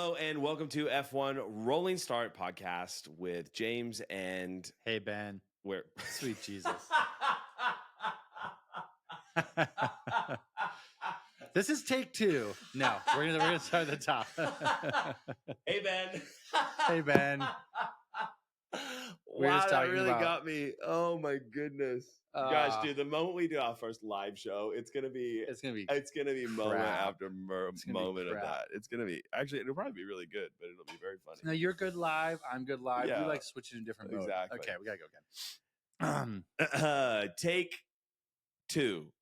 Hello and welcome to F1 Rolling Start podcast with James and Hey, Ben. where Sweet Jesus. This is take two. No, we're gonna start at the top. Hey Ben. Hey, Ben. We're Wow, just that talking really about- got me. Oh my goodness. Guys, dude, the moment we do our first live show, it's gonna be moment after moment of that. It's gonna be actually it'll probably be really good, but it'll be very funny. No, you're good live. I'm good live. Yeah. We like switching to different mode. Exactly. Okay, we gotta go again. Take two.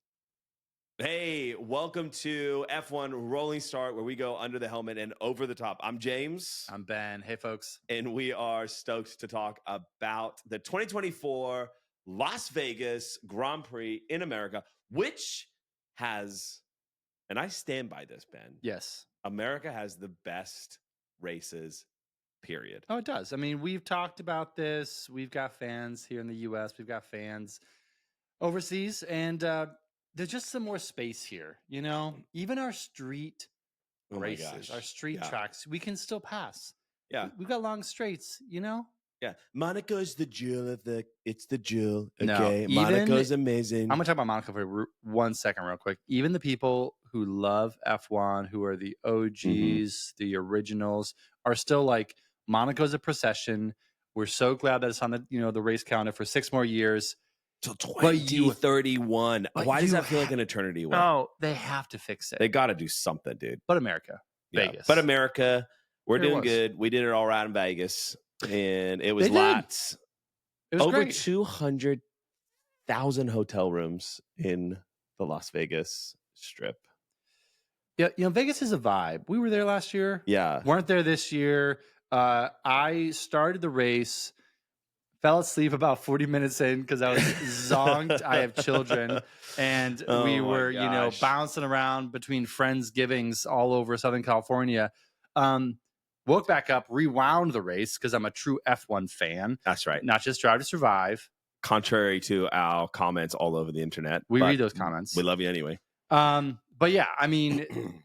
Hey, welcome to F1 Rolling Start, where we go under the helmet and over the top. I'm James. I'm Ben. Hey, folks. And we are stoked to talk about the 2024 Las Vegas Grand Prix in America, which has, and I stand by this, Ben. Yes. America has the best races, period. Oh, it does. I mean, we've talked about this. We've got fans here in the U.S. We've got fans overseas, and there's just some more space here. You know, even our street races, our street tracks, we can still pass. Yeah, we've got long straights. You know. Yeah, Monaco's the jewel of the. It's the jewel. No, Okay, Monaco's amazing. I'm gonna talk about Monaco for 1 second, real quick. Even the people who love F1, who are the OGs, the originals, are still like, Monaco's a procession. We're so glad that it's on the race calendar for 6 more years. Till 2031. Why does that feel like an eternity away? Oh, they have to fix it. They got to do something, dude. But America, Vegas. But America, we're doing good. We did it all right in Vegas. And it was lots. It was over great. 200,000 hotel rooms in the Las Vegas Strip. Yeah, Vegas is a vibe. We were there last year. Yeah. Weren't there this year. I started the race, fell asleep about 40 minutes in because I was zonked. I have children. And we were, bouncing around between Friendsgivings all over Southern California. Woke back up, rewound the race because I'm a true F1 fan. That's right. Not just Drive to Survive. Contrary to our comments all over the internet. We read those comments. We love you anyway. But yeah, I mean,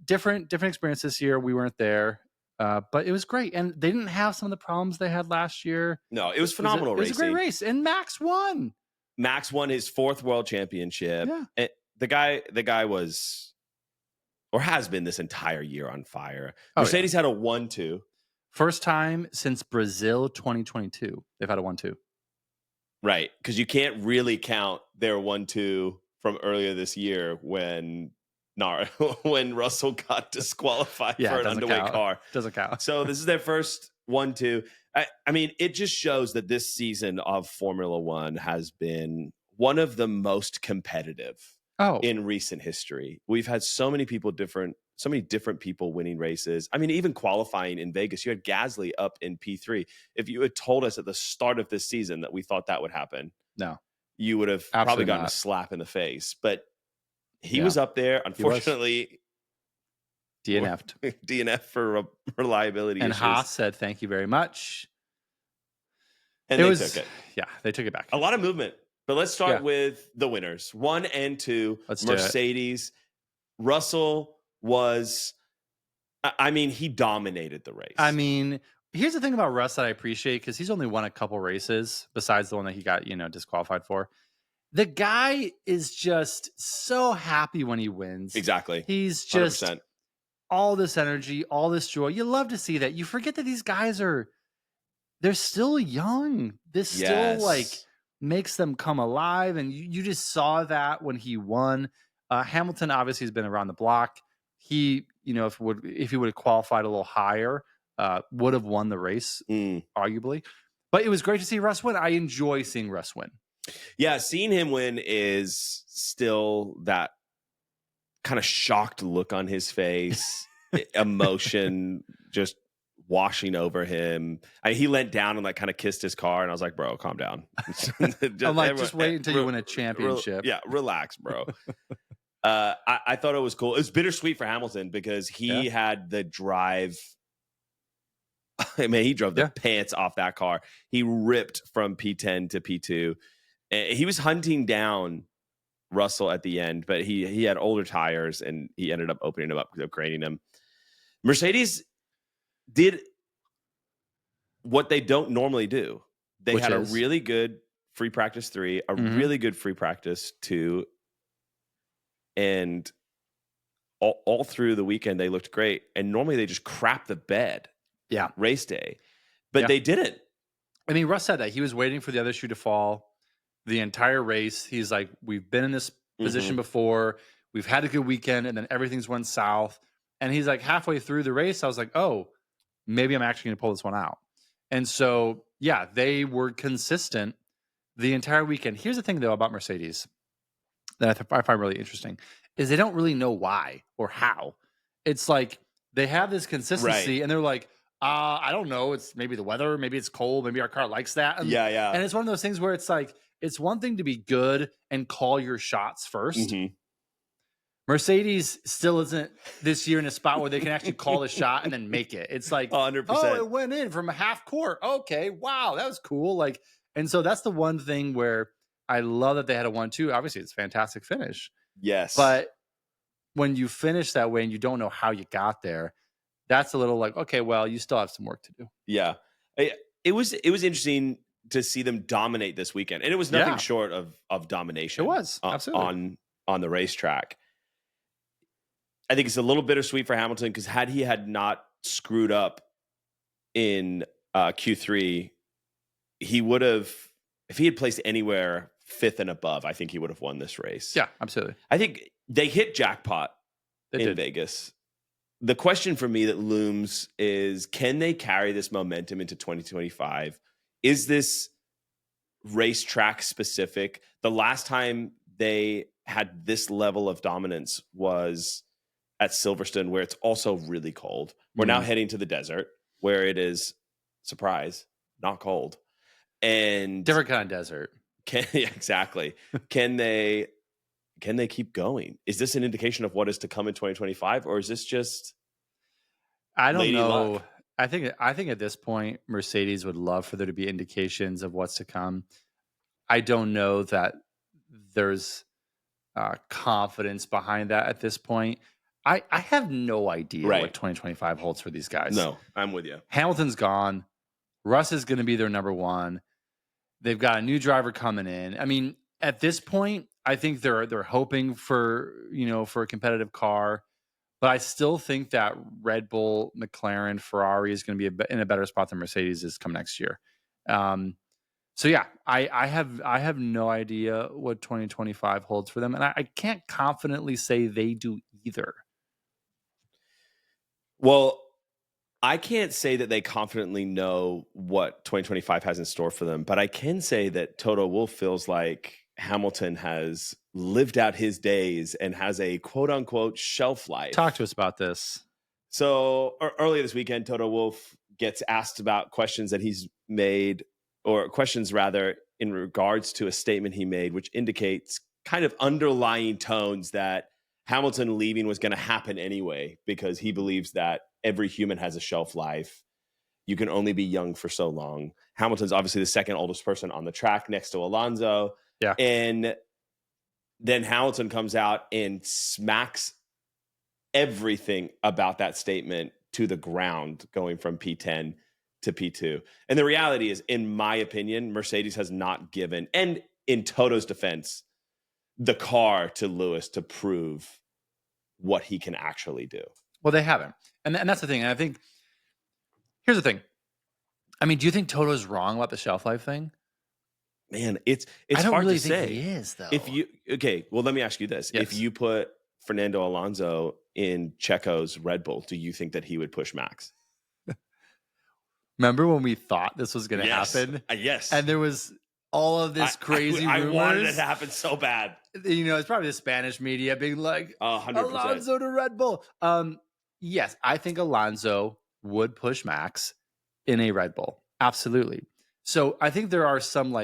different experience this year. We weren't there, but it was great. And they didn't have some of the problems they had last year. No, it was phenomenal racing. It was a great race. And Max won. Max won his 4th world championship. Yeah. And the guy was... or has been this entire year on fire. Mercedes had a 1-2. First time since Brazil 2022, they've had a 1-2. Right, because you can't really count their 1-2 from earlier this year when Russell got disqualified for an underweight car. Doesn't count. So this is their first 1-2. I mean, it just shows that this season of Formula One has been one of the most competitive in recent history. We've had so many different people winning races. I mean, even qualifying in Vegas, you had Gasly up in P3. If you had told us at the start of this season that we thought that would happen, no, you would have probably gotten a slap in the face. But he was up there. Unfortunately, DNF'd. DNF for reliability and issues. Haas said, "Thank you very much." And they took it. Yeah, they took it back. A lot of movement. But let's start with the winners. 1 and 2, Mercedes. Russell was, I mean, he dominated the race. I mean, here's the thing about Russ that I appreciate, because he's only won a couple races besides the one that he got, disqualified for. The guy is just so happy when he wins. Exactly. He's just 100%. All this energy, all this joy. You love to see that. You forget that these guys they're still young. This still makes them come alive. And you just saw that when he won. Hamilton obviously has been around the block. He, if he would have qualified a little higher, would have won the race, arguably. But it was great to see Russ win. I enjoy seeing Russ win. Yeah, seeing him win is still that kind of shocked look on his face, emotion just washing over him. He leant down and kind of kissed his car, and I was like, "Bro, calm down." Just wait until you win a championship. Relax, bro. I thought it was cool. It was bittersweet for Hamilton because he had the drive. I mean, he drove the pants off that car. He ripped from P10 to P2. He was hunting down Russell at the end, but he had older tires and he ended up opening him up, upgrading him. Mercedes, did what they don't normally do. They had a really good free practice 3, a really good free practice 2, and all through the weekend they looked great. And normally they just crap the bed. Yeah, race day, but they didn't. I mean, Russ said that he was waiting for the other shoe to fall the entire race. He's like, we've been in this position before. We've had a good weekend, and then everything's went south. And he's like, halfway through the race, I was like, oh, maybe I'm actually going to pull this one out. And so, yeah, they were consistent the entire weekend. Here's the thing, though, about Mercedes that I find really interesting is they don't really know why or how. It's like they have this consistency, and they're like, I don't know. It's maybe the weather. Maybe it's cold. Maybe our car likes that. And, And it's one of those things where it's like, it's one thing to be good and call your shots first. Mercedes still isn't this year in a spot where they can actually call the shot and then make it. It's like, 100%. Oh, it went in from a half court. Okay. Wow. That was cool. Like, and so that's the one thing where I love that they had a 1-2. Obviously it's a fantastic finish. Yes. But when you finish that way and you don't know how you got there, that's a little like, okay, well, you still have some work to do. Yeah. It was interesting to see them dominate this weekend. And it was nothing short of domination. It was, absolutely. On the racetrack. I think it's a little bittersweet for Hamilton because had he not screwed up in Q3, he would have, if he had placed anywhere 5th and above, I think he would have won this race. Yeah, absolutely. I think they hit jackpot in Vegas. The question for me that looms is, can they carry this momentum into 2025? Is this racetrack specific? The last time they had this level of dominance was at Silverstone, where it's also really cold. We're now heading to the desert where it is, surprise, not cold. And different kind of desert. Exactly. Can they keep going? Is this an indication of what is to come in 2025, or is this just I don't know. Luck? I think at this point, Mercedes would love for there to be indications of what's to come. I don't know that there's confidence behind that at this point. I have no idea what 2025 holds for these guys. No, I'm with you. Hamilton's gone. Russ is going to be their number 1. They've got a new driver coming in. I mean, at this point, I think they're hoping for a competitive car, but I still think that Red Bull, McLaren, Ferrari is going to be in a better spot than Mercedes is come next year. So yeah, I have no idea what 2025 holds for them, and I can't confidently say they do either. Well, I can't say that they confidently know what 2025 has in store for them, but I can say that Toto Wolff feels like Hamilton has lived out his days and has a quote unquote shelf life. Talk to us about this. So earlier this weekend, Toto Wolff gets asked about questions that he's made, or questions rather, in regards to a statement he made, which indicates kind of underlying tones that Hamilton leaving was going to happen anyway, because he believes that every human has a shelf life. You can only be young for so long. Hamilton's obviously the second oldest person on the track next to Alonso. Yeah. And then Hamilton comes out and smacks everything about that statement to the ground, going from P10 to P2. And the reality is, in my opinion, Mercedes has not given, and in Toto's defense, the car to Lewis to prove what he can actually do. Well, they haven't. And that's the thing. And I think, here's the thing. I mean, do you think Toto's wrong about the shelf life thing? Man, it's I don't hard really to think say. He is, though. Well, let me ask you this. Yes. If you put Fernando Alonso in Checo's Red Bull, do you think that he would push Max? Remember when we thought this was going to happen? Yes. And there was all of this crazy rumors. I wanted it to happen so bad. It's probably the Spanish media being like, 100%. Alonso to Red Bull. Yes, I think Alonso would push Max in a Red Bull. Absolutely. So I think there are some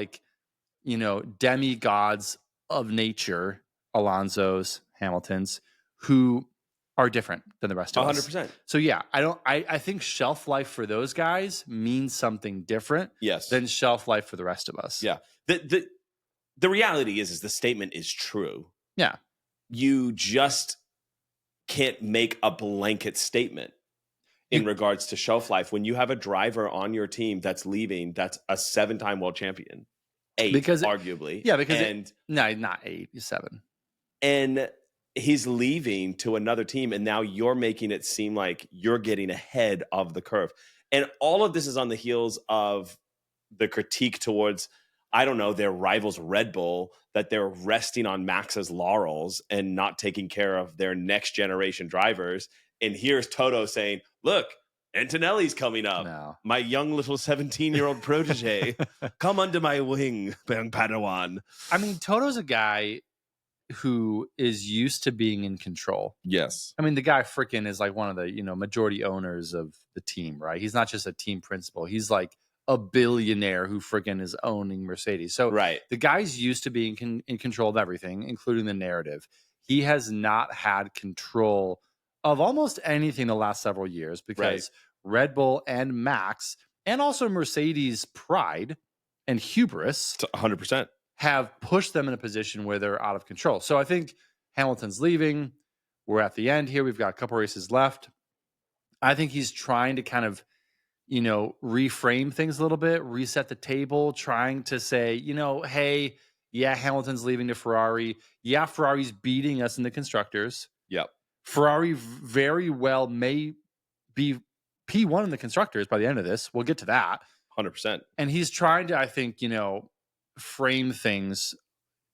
demigods of nature, Alonso's, Hamilton's, who are different than the rest of 100%. us. So yeah, I think shelf life for those guys means something different than shelf life for the rest of us. Yeah. The reality is the statement is true. Yeah. You just can't make a blanket statement. in regards to shelf life. When you have a driver on your team that's leaving, that's a 7-time world champion, 8 arguably. No, not 8, he's 7. And he's leaving to another team, and now you're making it seem like you're getting ahead of the curve. And all of this is on the heels of the critique towards, I don't know, their rivals Red Bull, that they're resting on Max's laurels and not taking care of their next generation drivers. And here's Toto saying, look, Antonelli's coming up. No. My young little 17-year-old protege. Come under my wing, Padawan. I mean, Toto's a guy who is used to being in control. Yes. I mean, the guy freaking is like one of the, majority owners of the team, right? He's not just a team principal. He's like a billionaire who freaking is owning Mercedes. So the guy's used to being in control of everything, including the narrative. He has not had control of almost anything the last several years because Red Bull and Max and also Mercedes' pride and hubris 100% have pushed them in a position where they're out of control. So I think Hamilton's leaving. We're at the end here. We've got a couple races left. I think he's trying to kind of, reframe things a little bit, reset the table, trying to say, hey, yeah, Hamilton's leaving to Ferrari. Yeah, Ferrari's beating us in the constructors. Yep. Ferrari very well may be P1 in the constructors by the end of this. We'll get to that. 100%. And he's trying to, I think, frame things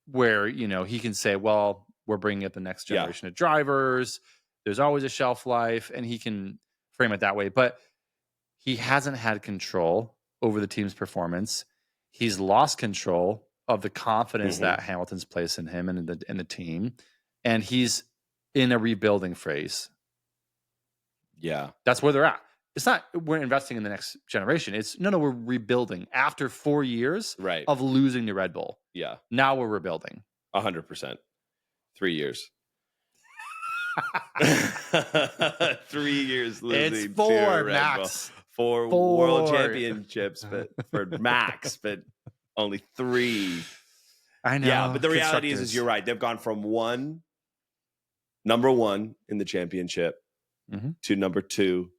where, he can say, well, we're bringing up the next generation of drivers. There's always a shelf life, and he can frame it that way. But he hasn't had control over the team's performance. He's lost control of the confidence that Hamilton's placed in him and in the team. And he's in a rebuilding phase. Yeah. That's where they're at. It's not we're investing in the next generation. It's no, we're rebuilding after 4 years of losing to Red Bull. Yeah. Now we're rebuilding. 100%. 3 years. 3 years losing. It's 4, to Red Max. Bull. 4 world championships, but for Max, but only 3. I know. Yeah, but the reality is you're right. They've gone from number 1 in the championship to number 2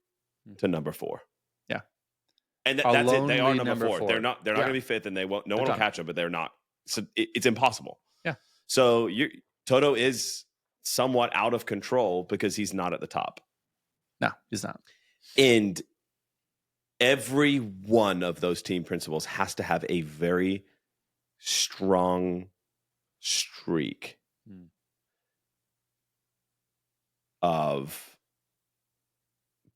to number 4. Yeah. And that's it. They are number 4. They're not going to be 5th, and they won't. No one will catch them, but they're not. So it's impossible. Yeah. So Toto is somewhat out of control because he's not at the top. No, he's not. And every one of those team principals has to have a very strong streak of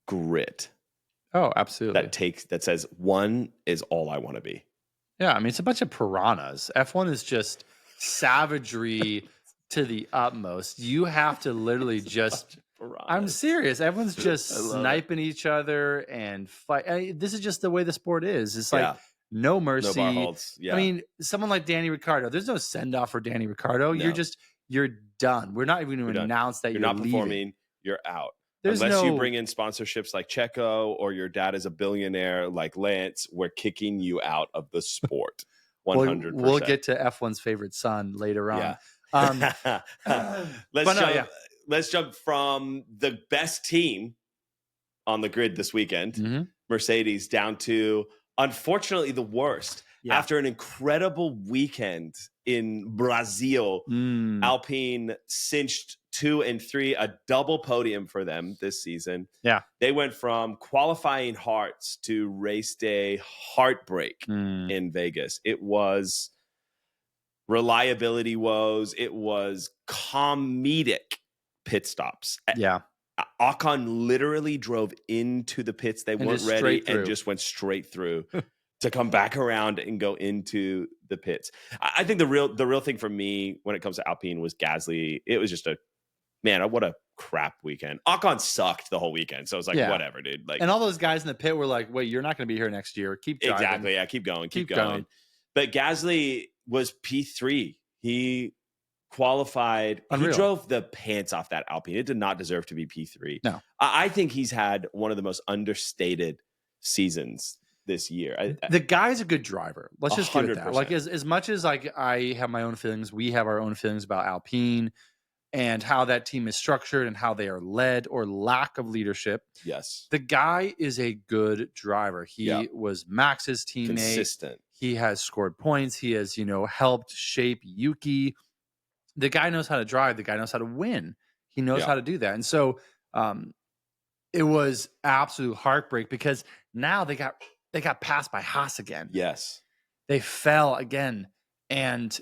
grit. Oh, absolutely. That says 1 is all I want to be. Yeah, I mean, it's a bunch of piranhas. F1 is just savagery to the utmost. You have to literally just I'm serious. Everyone's just sniping each other and fight. This is just the way the sport is. It's like no mercy. No bar holds. Yeah. I mean, someone like Danny Ricciardo, there's no send off for Danny Ricciardo. No. You're done. We're not even going to announce that you're not leaving. Performing. You're out. Unless you bring in sponsorships like Checo or your dad is a billionaire like Lance, we're kicking you out of the sport. 100%. We'll get to F1's favorite son later on. Yeah. Let's jump from the best team on the grid this weekend, Mercedes, down to, unfortunately, the worst. Yeah. After an incredible weekend in Brazil, Alpine cinched 2 and 3, a double podium for them this season. Yeah. They went from qualifying hearts to race day heartbreak in Vegas. It was reliability woes. It was comedic pit stops. Yeah. Ocon literally drove into the pits. They weren't ready and just went straight through to come back around and go into the pits. I think the real thing for me when it comes to Alpine was Gasly. It was just what a crap weekend. Ocon sucked the whole weekend. So it's like, whatever, dude. Like, and all those guys in the pit were like, wait, you're not going to be here next year. Keep driving. Exactly. Yeah. Keep going. But Gasly was P3. He qualified. Unreal. He drove the pants off that Alpine. It did not deserve to be P3. No. I think he's had one of the most understated seasons this year. The guy's a good driver. Let's just give it that. Like as much as like I have my own feelings, we have our own feelings about Alpine. and how that team is structured and how they are led or lack of leadership. Yes. The guy is a good driver. He was Max's teammate. Consistent. He has scored points. He has, helped shape Yuki. The guy knows how to drive. The guy knows how to win. He knows how to do that. And so it was absolute heartbreak because now they got passed by Haas again. Yes. They fell again. And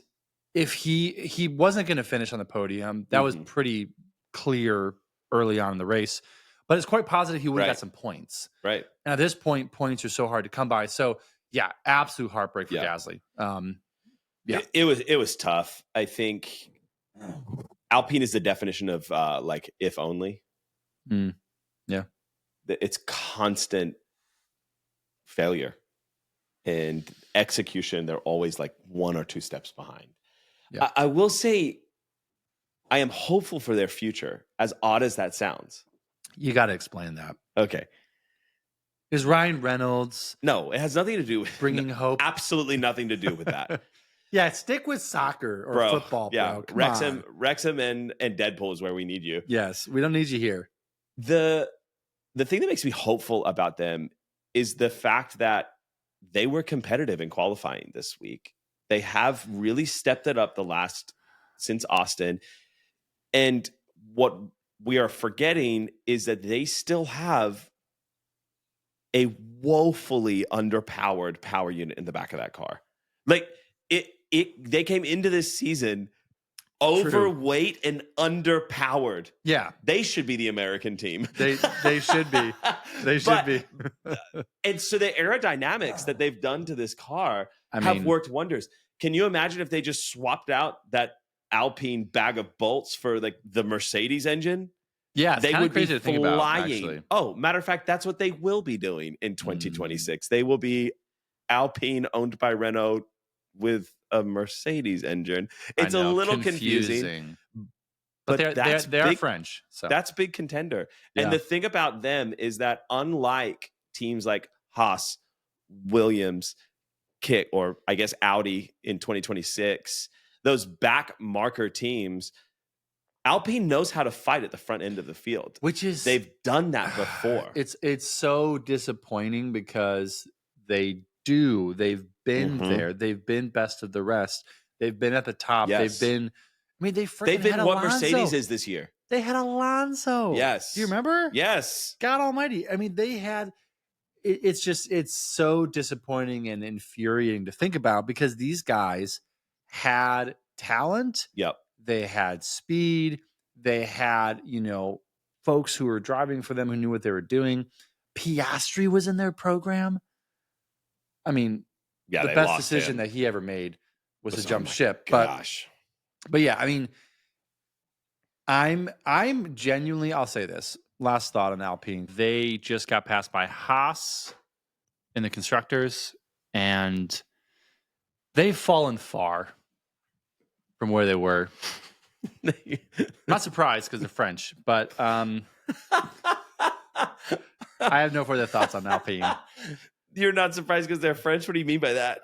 if he wasn't going to finish on the podium, that was pretty clear early on in the race. But it's quite positive he would have got some points. Right. And at this point, points are so hard to come by. So, yeah, absolute heartbreak for Gasly. It was tough. I think Alpine is the definition of if only. Yeah. It's constant failure. And execution, they're always like 1 or 2 steps behind. Yeah. I will say I am hopeful for their future, as odd as that sounds. You got to explain that. Okay. Is Ryan Reynolds... No, it has nothing to do with... Bringing hope? Absolutely nothing to do with that. Yeah, stick with soccer or football, bro. Yeah, Wrexham and Deadpool is where we need you. Yes, we don't need you here. The thing that makes me hopeful about them is the fact that they were competitive in qualifying this week. They have really stepped it up since Austin. And what we are forgetting is that they still have a woefully underpowered power unit in the back of that car. Like they came into this season overweight and underpowered. Yeah. They should be the American team. They should be. They should be. And so the aerodynamics that they've done to this car have worked wonders. Can you imagine if they just swapped out that Alpine bag of bolts for like the Mercedes engine? Yeah, they would be flying. Matter of fact, that's what they will be doing in 2026. They will be Alpine owned by Renault with a Mercedes engine. It's a little confusing. But they're French. So that's a big contender. Yeah. And the thing about them is that unlike teams like Haas, Williams, Kit, or I guess Audi in 2026, those back marker teams, Alpine knows how to fight at the front end of the field. They've done that before. It's so disappointing because they've been there. They've been best of the rest. They've been at the top. Yes. They've been what Alonso. Mercedes is this year. They had Alonso. Yes. Do you remember? Yes. God almighty. I mean, they had it's so disappointing and infuriating to think about because these guys had talent. Yep. They had speed. They had, folks who were driving for them who knew what they were doing. Piastri was in their program. I mean, the best decision that he ever made was to jump ship. Gosh. But yeah, I mean, I'm genuinely, I'll say this. Last thought on Alpine. They just got passed by Haas in the constructors, and they've fallen far from where they were. Not surprised because they're French, but I have no further thoughts on Alpine. You're not surprised because they're French? What do you mean by that?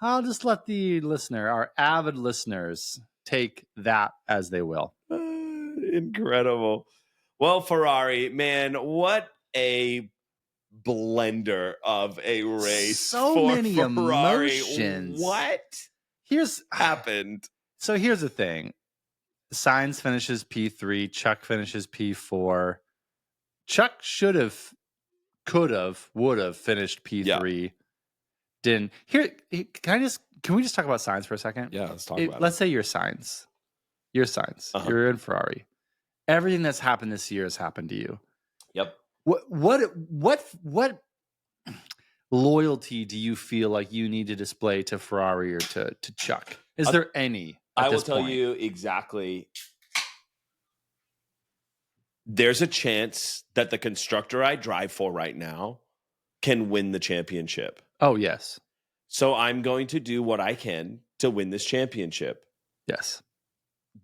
I'll just let the listener, our avid listeners, take that as they will. Incredible. Well, Ferrari, man, what a blender of a race. So many Ferrari. Emotions. What happened? So here's the thing. Sainz finishes P3. Chuck finishes P4. Chuck could have, would have finished P3. Yeah. Didn't. Can we just talk about Sainz for a second? Yeah, let's talk about it. Let's say you're Sainz. You're Sainz. Uh-huh. You're in Ferrari. Everything that's happened this year has happened to you. Yep. What loyalty do you feel like you need to display to Ferrari or to Chuck? Is there any? I will tell you exactly. There's a chance that the constructor I drive for right now can win the championship. Oh, yes. So I'm going to do what I can to win this championship. Yes.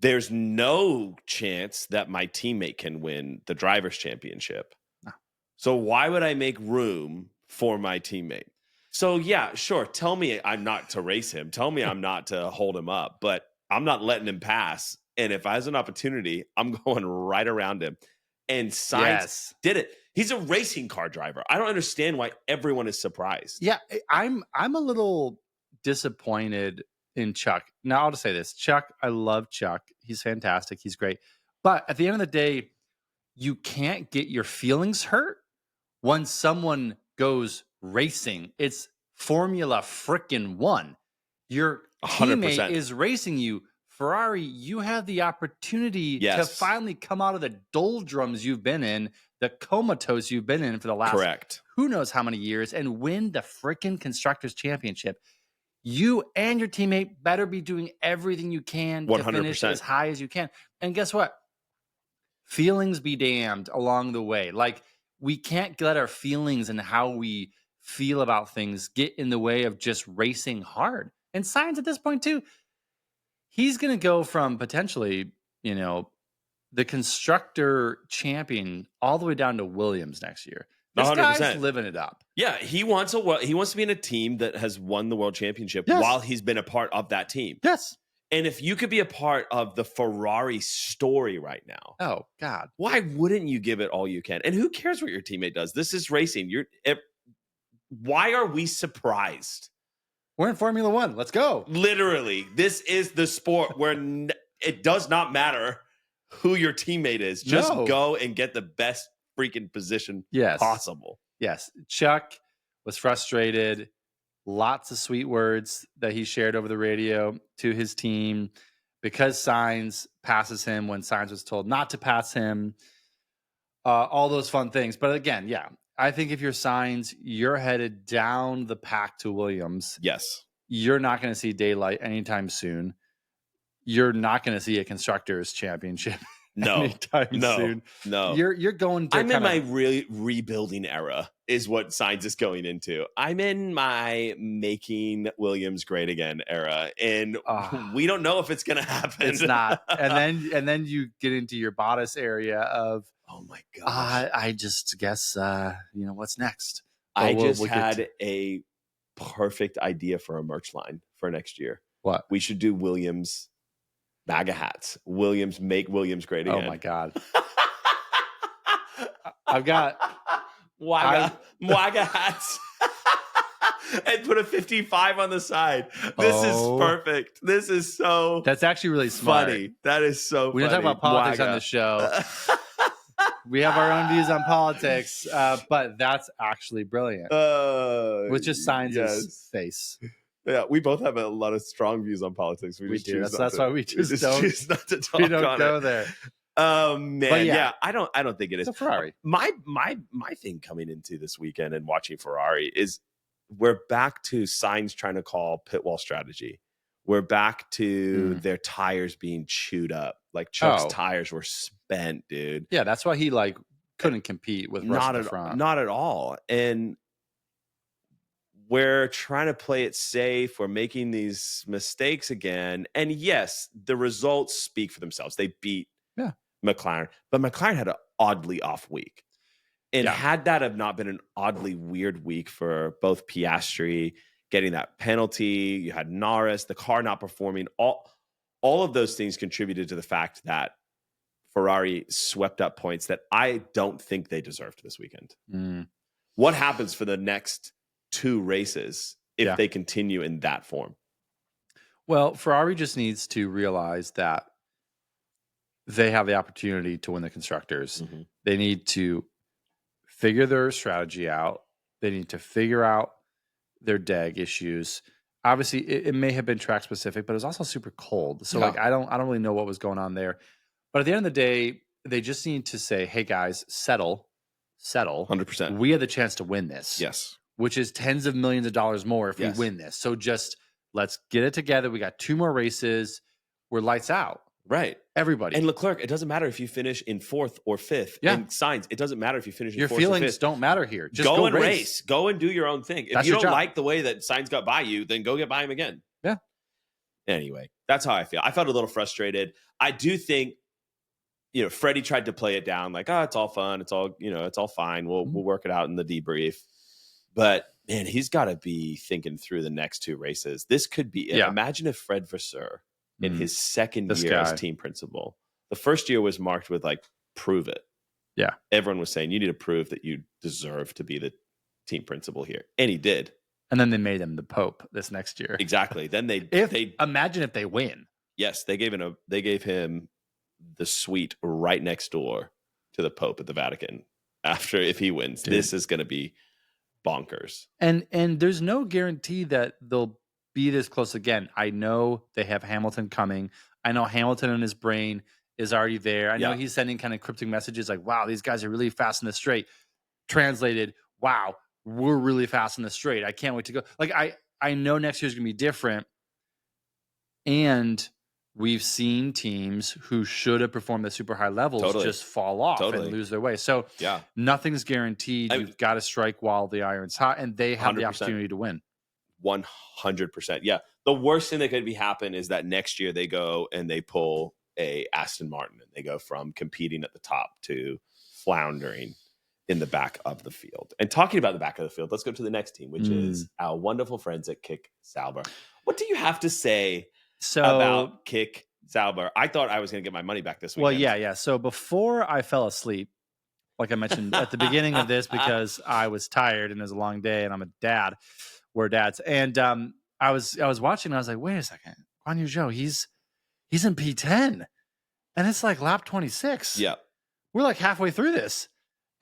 There's no chance that my teammate can win the driver's championship. No. So why would I make room for my teammate? So yeah, sure. Tell me I'm not to race him. Tell me I'm not to hold him up. But I'm not letting him pass. And if I has an opportunity, I'm going right around him. And Sainz did it. He's a racing car driver. I don't understand why everyone is surprised. Yeah, I'm a little disappointed in Chuck. Now, I'll just say this. Chuck, I love Chuck. He's fantastic. He's great. But at the end of the day, you can't get your feelings hurt when someone goes racing. It's Formula frickin' 1. Your 100%. teammate is racing you. Ferrari, you have the opportunity to finally come out of the doldrums you've been in, the comatose you've been in for the last who knows how many years, and win the frickin' Constructors' Championship. You and your teammate better be doing everything you can 100%. to finish as high as you can. And guess what? Feelings be damned along the way. Like, we can't let our feelings and how we feel about things get in the way of just racing hard. And Sainz at this point too, he's going to go from potentially, the constructor champion all the way down to Williams next year. This 100%. Guy's living it up. Yeah, he wants to be in a team that has won the world championship while he's been a part of that team. Yes. And if you could be a part of the Ferrari story right now, oh God, why wouldn't you give it all you can? And who cares what your teammate does? This is racing. Why are we surprised? We're in Formula 1. Let's go. Literally, this is the sport where it does not matter who your teammate is. Just go and get the best freaking position possible. Yes. Chuck was frustrated. Lots of sweet words that he shared over the radio to his team because Sainz passes him when Sainz was told not to pass him. All those fun things. But again, I think if you're Sainz, you're headed down the pack to Williams. Yes. You're not going to see daylight anytime soon. You're not going to see a Constructors' Championship anytime soon. No. You're going to I'm in my rebuilding era is what Sainz is going into. I'm in my making Williams great again era. And we don't know if it's going to happen. It's not. And then you get into your Bottas area of, oh my gosh. I just guess, what's next? But I just had a perfect idea for a merch line for next year. What? We should do Williams MAGA hats. Williams, make Williams great again. Oh my God. I've got MAGA hats. And put a 55 on the side. This is perfect. This is so That's actually really smart. Funny. That is so funny. We don't talk about politics on the show. We have our own views on politics, but that's actually brilliant. With just Sainz's face. Yeah, we both have a lot of strong views on politics. We do. That's why we just don't. Choose not to talk we don't on go it. there. Man, but yeah, I don't think it is. It's a Ferrari. My thing coming into this weekend and watching Ferrari is we're back to Sainz trying to call pit wall strategy. We're back to their tires being chewed up. Like Chuck's tires were spent, dude. Yeah, that's why he couldn't compete with Russ in the front. Not at all. And we're trying to play it safe. We're making these mistakes again. And yes, the results speak for themselves. They beat McLaren, but McLaren had an oddly off week. And had that have not been an oddly weird week for both Piastri getting that penalty, you had Norris, the car not performing, all of those things contributed to the fact that Ferrari swept up points that I don't think they deserved this weekend. What happens for the next 2 races if they continue in that form? Well, Ferrari just needs to realize that they have the opportunity to win the Constructors. They need to figure their strategy out. They need to figure out their DEG issues. Obviously, it may have been track specific, but it was also super cold. So I don't really know what was going on there. But at the end of the day, they just need to say, hey guys, settle. 100%. We have the chance to win this. Yes. Which is tens of millions of dollars more if we win this. So just let's get it together. We got 2 more races. We're lights out. Right. Everybody. And Leclerc, it doesn't matter if you finish in 4th or 5th. Yeah. And Sainz, it doesn't matter if you finish in 4th or 5th. Your feelings don't matter here. Just go and race. Go and do your own thing. If That's you your don't job. like the way that Sainz got by you, then go get by him again. Yeah. Anyway, that's how I feel. I felt a little frustrated. I do think, Freddie tried to play it down like, it's all fun. It's all, it's all fine. We'll work it out in the debrief. But man, he's got to be thinking through the next 2 races. This could be it. Imagine if Fred Vasseur in his second year as team principal. The first year was marked with like, prove it. Yeah. Everyone was saying, you need to prove that you deserve to be the team principal here. And he did. And then they made him the Pope this next year. Exactly. Then they imagine if they win. Yes, they gave him the suite right next door to the Pope at the Vatican. After, if he wins, this is going to be bonkers. And there's no guarantee that they'll be this close again. I know they have Hamilton coming. I know Hamilton in his brain is already there. I know he's sending kind of cryptic messages like, wow, these guys are really fast in the straight. Translated, wow, we're really fast in the straight. I can't wait to go. Like, I know next year's going to be different. And we've seen teams who should have performed at super high levels just fall off and lose their way. So nothing's guaranteed. You've got to strike while the iron's hot, and they have 100%. The opportunity to win. 100%. Yeah. The worst thing that could happen is that next year they go and they pull a Aston Martin and they go from competing at the top to floundering in the back of the field. And talking about the back of the field, let's go to the next team, which is our wonderful friends at Kick Sauber. What do you have to say about Kick Sauber? I thought I was going to get my money back this weekend. Well, yeah. So before I fell asleep, like I mentioned at the beginning of this, because I was tired and it was a long day and I'm a dad. We're dads. And I was watching and I was like, wait a second. Guan Yu Zhou, he's in P10 and it's like lap 26. Yeah. We're like halfway through this.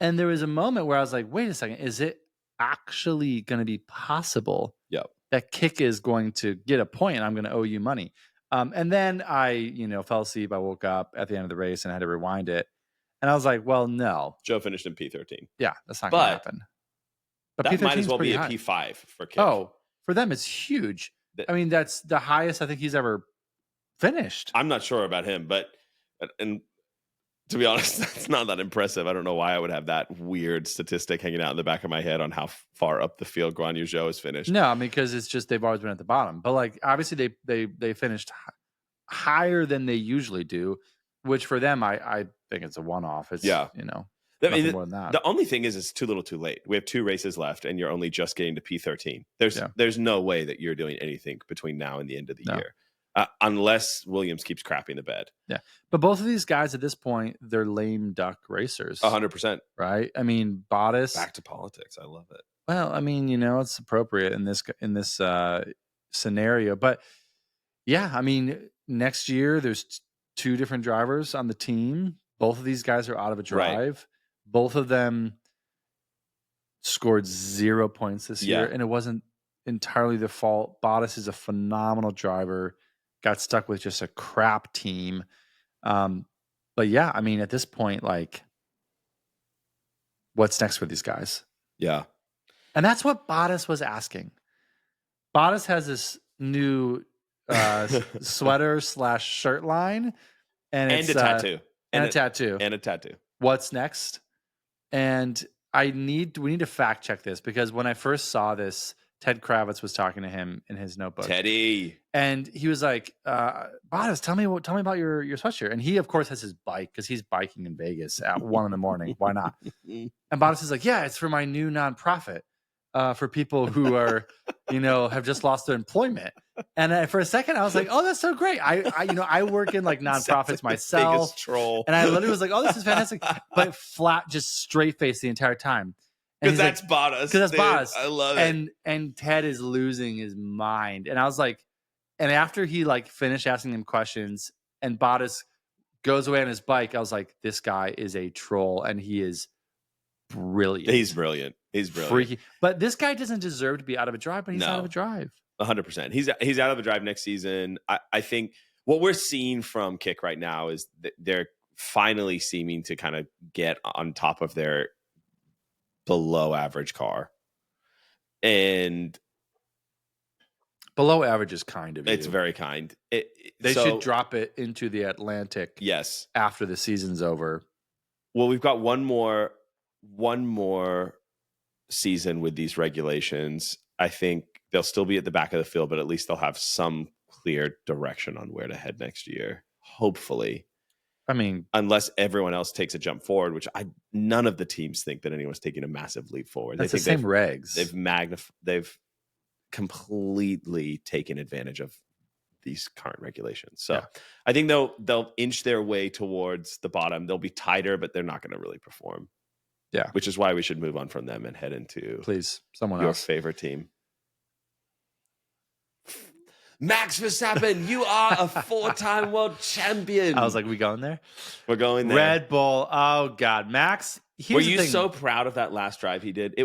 And there was a moment where I was like, wait a second, is it actually going to be possible that Kick is going to get a point and I'm going to owe you money? And then I, fell asleep. I woke up at the end of the race and I had to rewind it. And I was like, well, no. Joe finished in P13. Yeah, that's not going to happen. But that P13 might as well be a high. P5 for Kick. Oh, for them, it's huge. I mean, that's the highest I think he's ever finished. I'm not sure about him, and to be honest, that's not that impressive. I don't know why I would have that weird statistic hanging out in the back of my head on how far up the field Guan Yu Zhou has finished. No, I mean, because it's just they've always been at the bottom. But like, obviously, they finished higher than they usually do, which for them, I think it's a one-off. It's nothing more than that. The only thing is, it's too little, too late. We have 2 races left, and you're only just getting to P13. There's no way that you're doing anything between now and the end of the year. Unless Williams keeps crapping the bed. Yeah. But both of these guys at this point, they're lame duck racers. 100%. Right? I mean, Bottas. Back to politics. I love it. Well, I mean, it's appropriate in this scenario. But yeah, I mean, next year there's 2 different drivers on the team. Both of these guys are out of a drive. Right. Both of them scored 0 points this year, and it wasn't entirely their fault. Bottas is a phenomenal driver. Got stuck with just a crap team. But yeah, I mean, at this point, like, what's next for these guys? Yeah. And that's what Bottas was asking. Bottas has this new sweater / shirt line. And it's a tattoo. And a tattoo. And a tattoo. What's next? And we need to fact check this, because when I first saw this, Ted Kravitz was talking to him in his notebook. Teddy. And he was like, Bottas, tell me about your sweatshirt. And he, of course, has his bike because he's biking in Vegas at 1 a.m. Why not? And Bottas is like, yeah, it's for my new nonprofit for people who are, have just lost their employment. And for a second, I was like, oh, that's so great. I work in like nonprofits myself. Biggest troll. And I literally was like, oh, this is fantastic. But flat, just straight face the entire time. Because that's Bottas. Because that's Bottas. I love it. And Ted is losing his mind. And I was like, and after he like finished asking him questions and Bottas goes away on his bike, I was like, this guy is a troll and he is brilliant. He's brilliant. Freaky. But this guy doesn't deserve to be out of a drive, but he's out of a drive. 100%. He's out of a drive next season. I think what we're seeing from Kick right now is that they're finally seeming to kind of get on top of their below average car. And below average is kind of it's very kind. They should drop it into the Atlantic. Yes. After the season's over. Well, we've got one more season with these regulations. I think they'll still be at the back of the field, but at least they'll have some clear direction on where to head next year. Hopefully. I mean, unless everyone else takes a jump forward, which none of the teams think that anyone's taking a massive leap forward. That's the same regs. They've completely taken advantage of these current regulations. So I think they'll inch their way towards the bottom. They'll be tighter, but they're not going to really perform. Yeah. Which is why we should move on from them and head into someone your else. favorite team. Max Verstappen, you are a 4-time world champion. I was like, we going there? We're going there. Red Bull. Oh God, Max. Were you so proud of that last drive he did? There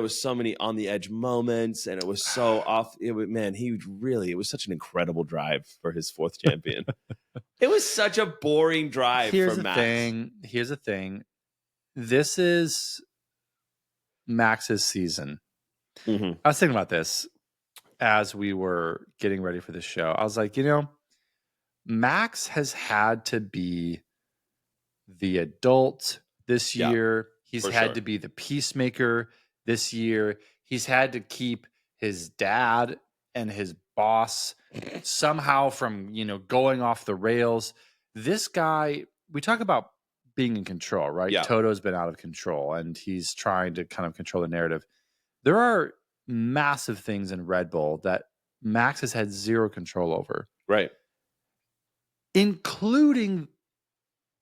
was so many on the edge moments, and it was so off. It was such an incredible drive for his 4th champion. It was such a boring drive for Max. Here's the thing. This is Max's season. Mm-hmm. I was thinking about this as we were getting ready for this show. I was like, Max has had to be the adult this year. He's had to be the peacemaker this year. He's had to keep his dad and his boss somehow from, going off the rails. This guy, we talk about being in control, right? Yeah. Toto's been out of control and he's trying to kind of control the narrative. There are massive things in Red Bull that Max has had zero control over. Right. Including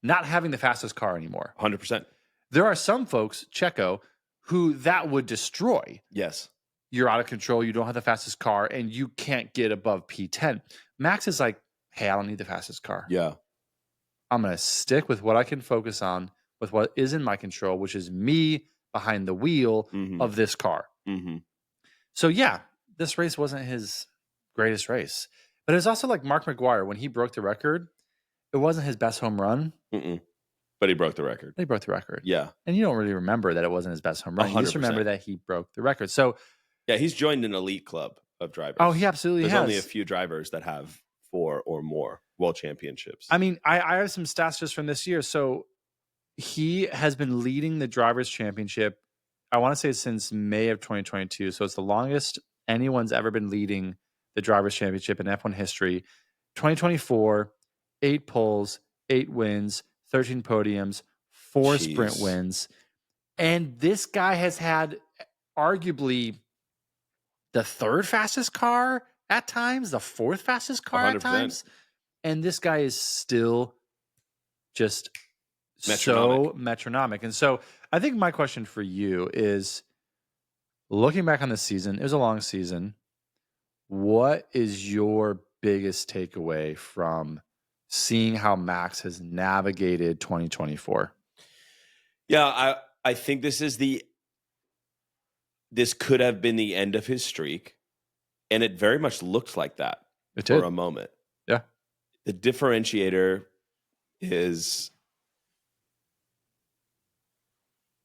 not having the fastest car anymore. 100%. There are some folks, Checo, who that would destroy. Yes. You're out of control. You don't have the fastest car and you can't get above P10. Max is like, hey, I don't need the fastest car. Yeah. I'm going to stick with what I can focus on, with what is in my control, which is me behind the wheel of this car. Mm-hmm. So, yeah, this race wasn't his greatest race. But it was also like Mark McGuire. When he broke the record, it wasn't his best home run. But he broke the record. He broke the record. Yeah. And you don't really remember that it wasn't his best home run. 100%. You just remember that he broke the record. So, yeah, he's joined an elite club of drivers. Oh, he absolutely has. There's only a few drivers that have 4 or more world championships. I mean, I have some stats just from this year. So he has been leading the drivers' championship, I want to say since May of 2022. So it's the longest anyone's ever been leading the drivers' championship in F1 history. 2024, 8 poles, 8 wins, 13 podiums, 4 sprint wins. And this guy has had arguably the 3rd fastest car at times, the 4th fastest car 100%. At times. And this guy is still just so metronomic. And so I think my question for you is, looking back on the season, it was a long season. What is your biggest takeaway from seeing how Max has navigated 2024? Yeah, I think this could have been the end of his streak. And it very much looked like that for a moment. Yeah. The differentiator is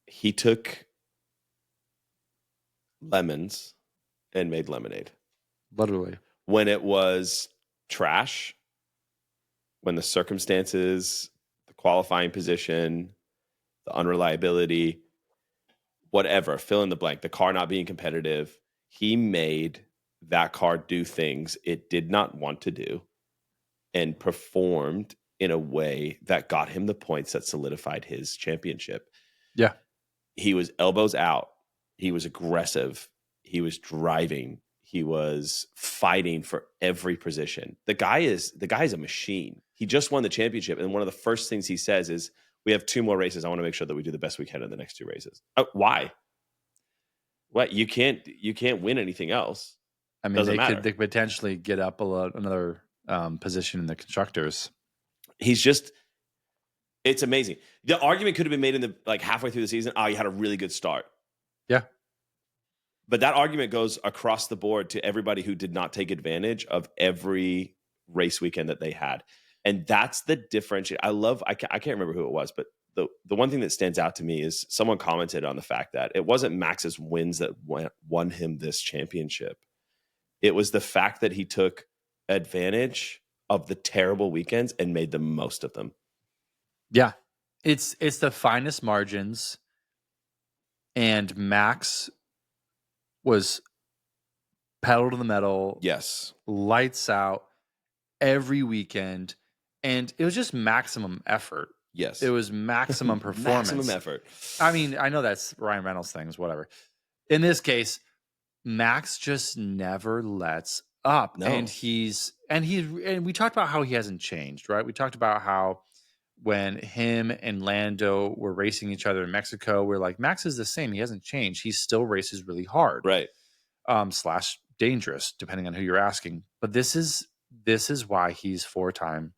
he took lemons and made lemonade. Literally. When it was trash, when the circumstances, the qualifying position, the unreliability, whatever, fill in the blank, the car not being competitive, he made that car do things it did not want to do and performed in a way that got him the points that solidified his championship. Yeah. He was elbows out. He was aggressive. He was driving. He was fighting for every position. The guy is a machine. He just won the championship. And one of the first things he says is, we have 2 more races. I want to make sure that we do the best we can in the next 2 races. Why? What? You can't win anything else. I mean, they could potentially get up another position in the constructors. It's amazing. The argument could have been made in the halfway through the season. Oh, you had a really good start. Yeah. But that argument goes across the board to everybody who did not take advantage of every race weekend that they had. And that's the differentiator. I can't remember who it was, but the one thing that stands out to me is someone commented on the fact that it wasn't Max's wins that won him this championship. It was the fact that he took advantage of the terrible weekends and made the most of them. Yeah. It's the finest margins, and Max was pedal to the metal. Yes. Lights out every weekend. And it was just maximum effort. Yes. It was maximum performance. Maximum effort. I mean, I know that's Ryan Reynolds things, whatever. In this case, Max just never lets up. No. And we talked about how he hasn't changed, right? We talked about how when him and Lando were racing each other in Mexico, we're like, Max is the same. He hasn't changed. He still races really hard. Right. / dangerous, depending on who you're asking. But this is why he's 4-time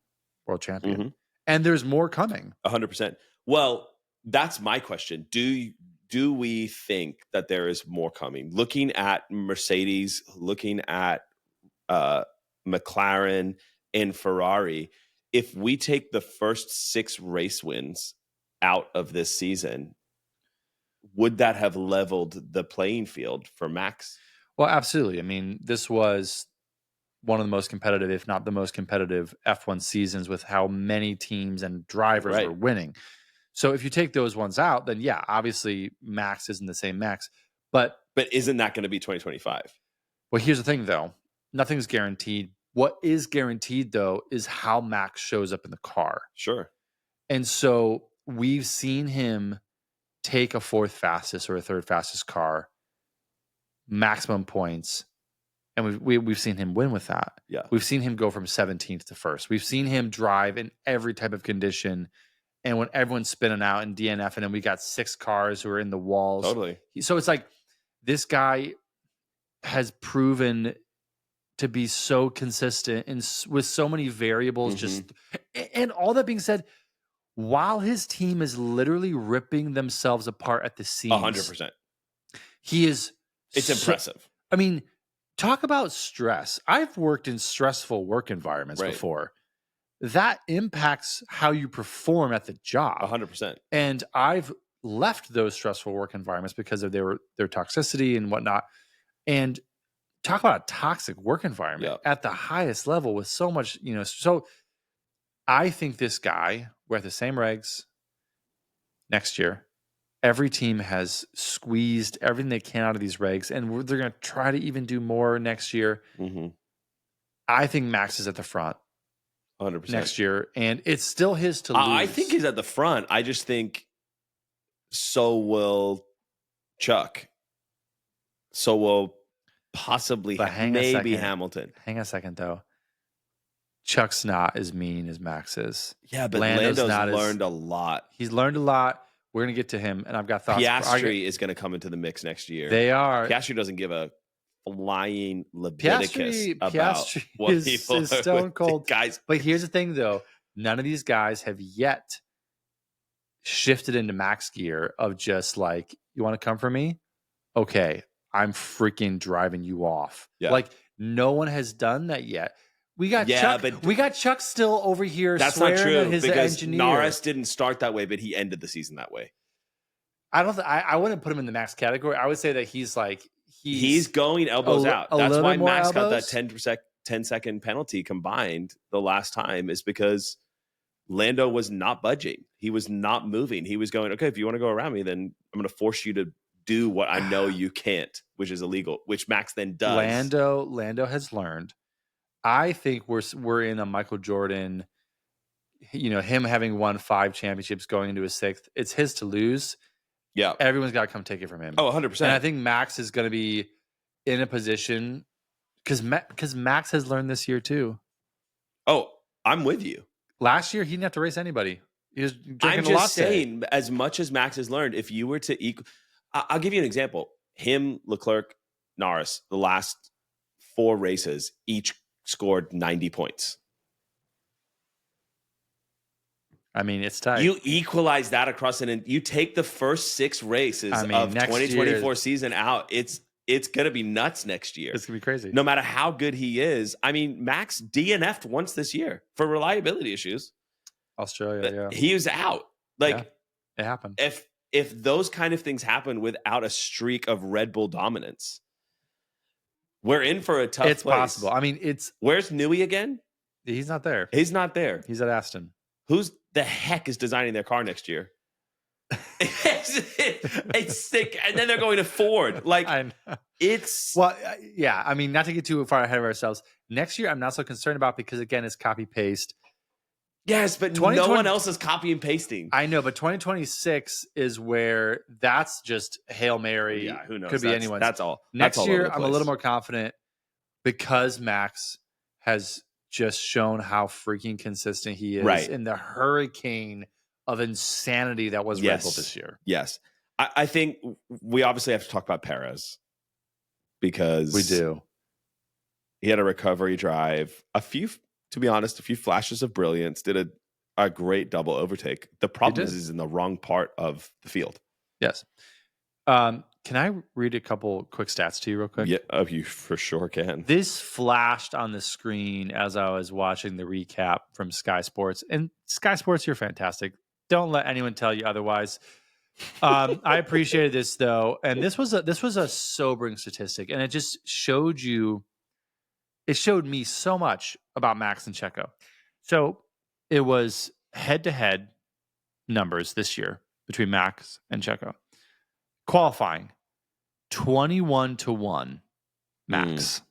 world champion. Mm-hmm. And there's more coming. 100%. Well, that's my question. Do we think that there is more coming? Looking at Mercedes, looking at McLaren and Ferrari, if we take the first 6 race wins out of this season, would that have leveled the playing field for Max? Well, absolutely. I mean, this was one of the most competitive, if not the most competitive F1 seasons with how many teams and drivers were winning. So if you take those ones out, then yeah, obviously Max isn't the same Max. But isn't that going to be 2025? Well, here's the thing, though. Nothing's guaranteed. What is guaranteed, though, is how Max shows up in the car. Sure. And so we've seen him take a 4th fastest or a 3rd fastest car, maximum points, and we've seen him win with that. Yeah. We've seen him go from 17th to 1st. We've seen him drive in every type of condition. And when everyone's spinning out and DNF, and then we got 6 cars who are in the walls. Totally. So it's like this guy has proven to be so consistent and with so many variables. Mm-hmm. And all that being said, while his team is literally ripping themselves apart at the seams, 100%, he is. It's impressive. I mean, talk about stress. I've worked in stressful work environments before. That impacts how you perform at the job. 100%. And I've left those stressful work environments because of their toxicity and whatnot. And talk about a toxic work environment at the highest level with so much, so I think this guy, we're at the same regs next year. Every team has squeezed everything they can out of these regs, and they're going to try to even do more next year. Mm-hmm. I think Max is at the front 100% next year, and it's still his to lose. I think he's at the front. I just think so will Chuck. So will possibly maybe Hamilton. Hang a second, though. Chuck's not as mean as Max is. Yeah, but Lando's learned a lot. He's learned a lot. We're going to get to him, and I've got thoughts. Piastri is going to come into the mix next year. They are. Piastri doesn't give a flying Leviticus about Piastri what is stone cold. Guys. But here's the thing, though. None of these guys have yet shifted into Max gear of just like, you want to come for me? Okay, I'm freaking driving you off. Yeah. Like, no one has done that yet. We got Chuck. But we got Chuck still over here. That's not true because Norris didn't start that way, but he ended the season that way. I wouldn't put him in the Max category. I would say that he's going elbows out. That's why Max got that 10-second penalty combined the last time, is because Lando was not budging. He was not moving. He was going, okay, if you want to go around me, then I'm going to force you to do what I know you can't, which is illegal, which Max then does. Lando has learned. I think we're in a Michael Jordan, him having won 5 championships going into his 6th. It's his to lose. Yeah. Everyone's got to come take it from him. Oh, 100%. And I think Max is going to be in a position because Max has learned this year too. Oh, I'm with you. Last year, he didn't have to race anybody. He was drinking I'm just saying, as much as Max has learned, if you were to I'll give you an example. Him, Leclerc, Norris, the last 4 races, each scored 90 points. I mean, it's tight. You equalize that across you take the first 6 races of 2024 season out. It's going to be nuts next year. It's going to be crazy. No matter how good he is. I mean, Max DNF'd once this year for reliability issues. Australia, yeah. He was out. It happened. If those kind of things happen without a streak of Red Bull dominance, we're in for a tough place. It's possible. I mean, where's Newey again? He's not there. He's not there. He's at Aston. Who's the heck is designing their car next year? It's sick. And then they're going to Ford. Yeah. I mean, not to get too far ahead of ourselves. Next year, I'm not so concerned about because, again, it's copy paste. Yes, but no one else is copy and pasting. I know, but 2026 is where that's just Hail Mary. Yeah, who knows? Could be anyone. That's all. Next year, I'm a little more confident. because Max has just shown how freaking consistent he is in the hurricane of insanity that was Red Bull this year. Yes. I think we obviously have to talk about Perez because we do. He had a recovery drive, to be honest, a few flashes of brilliance, did a great double overtake. The problem is he's in the wrong part of the field. Yes. Can I read a couple quick stats to you real quick? Yeah, you for sure can. This flashed on the screen as I was watching the recap from Sky Sports. And Sky Sports, you're fantastic. Don't let anyone tell you otherwise. I appreciated this though, and this was a sobering statistic, and it just showed me so much about Max and Checo. So it was head-to-head numbers this year between Max and Checo. Qualifying 21-1 Max.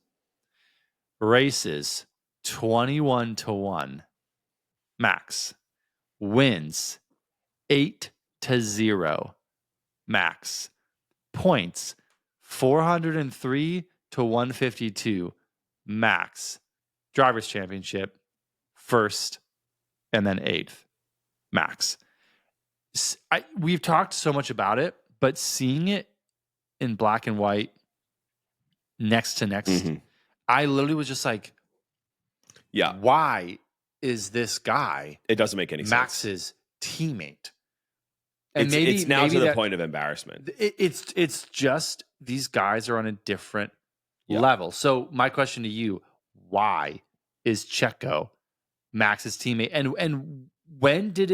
Races 21-1 Max. Wins 8-0 Max. Points 403-152 Max. Drivers' Championship, first and then 8th Max. We've talked so much about it, but seeing it in black and white next to next, I literally was just like, why is this guy it doesn't make any Max's teammate? And it's now to the point of embarrassment. It's just these guys are on a different level. So my question to you, why is Checo Max's teammate? And when did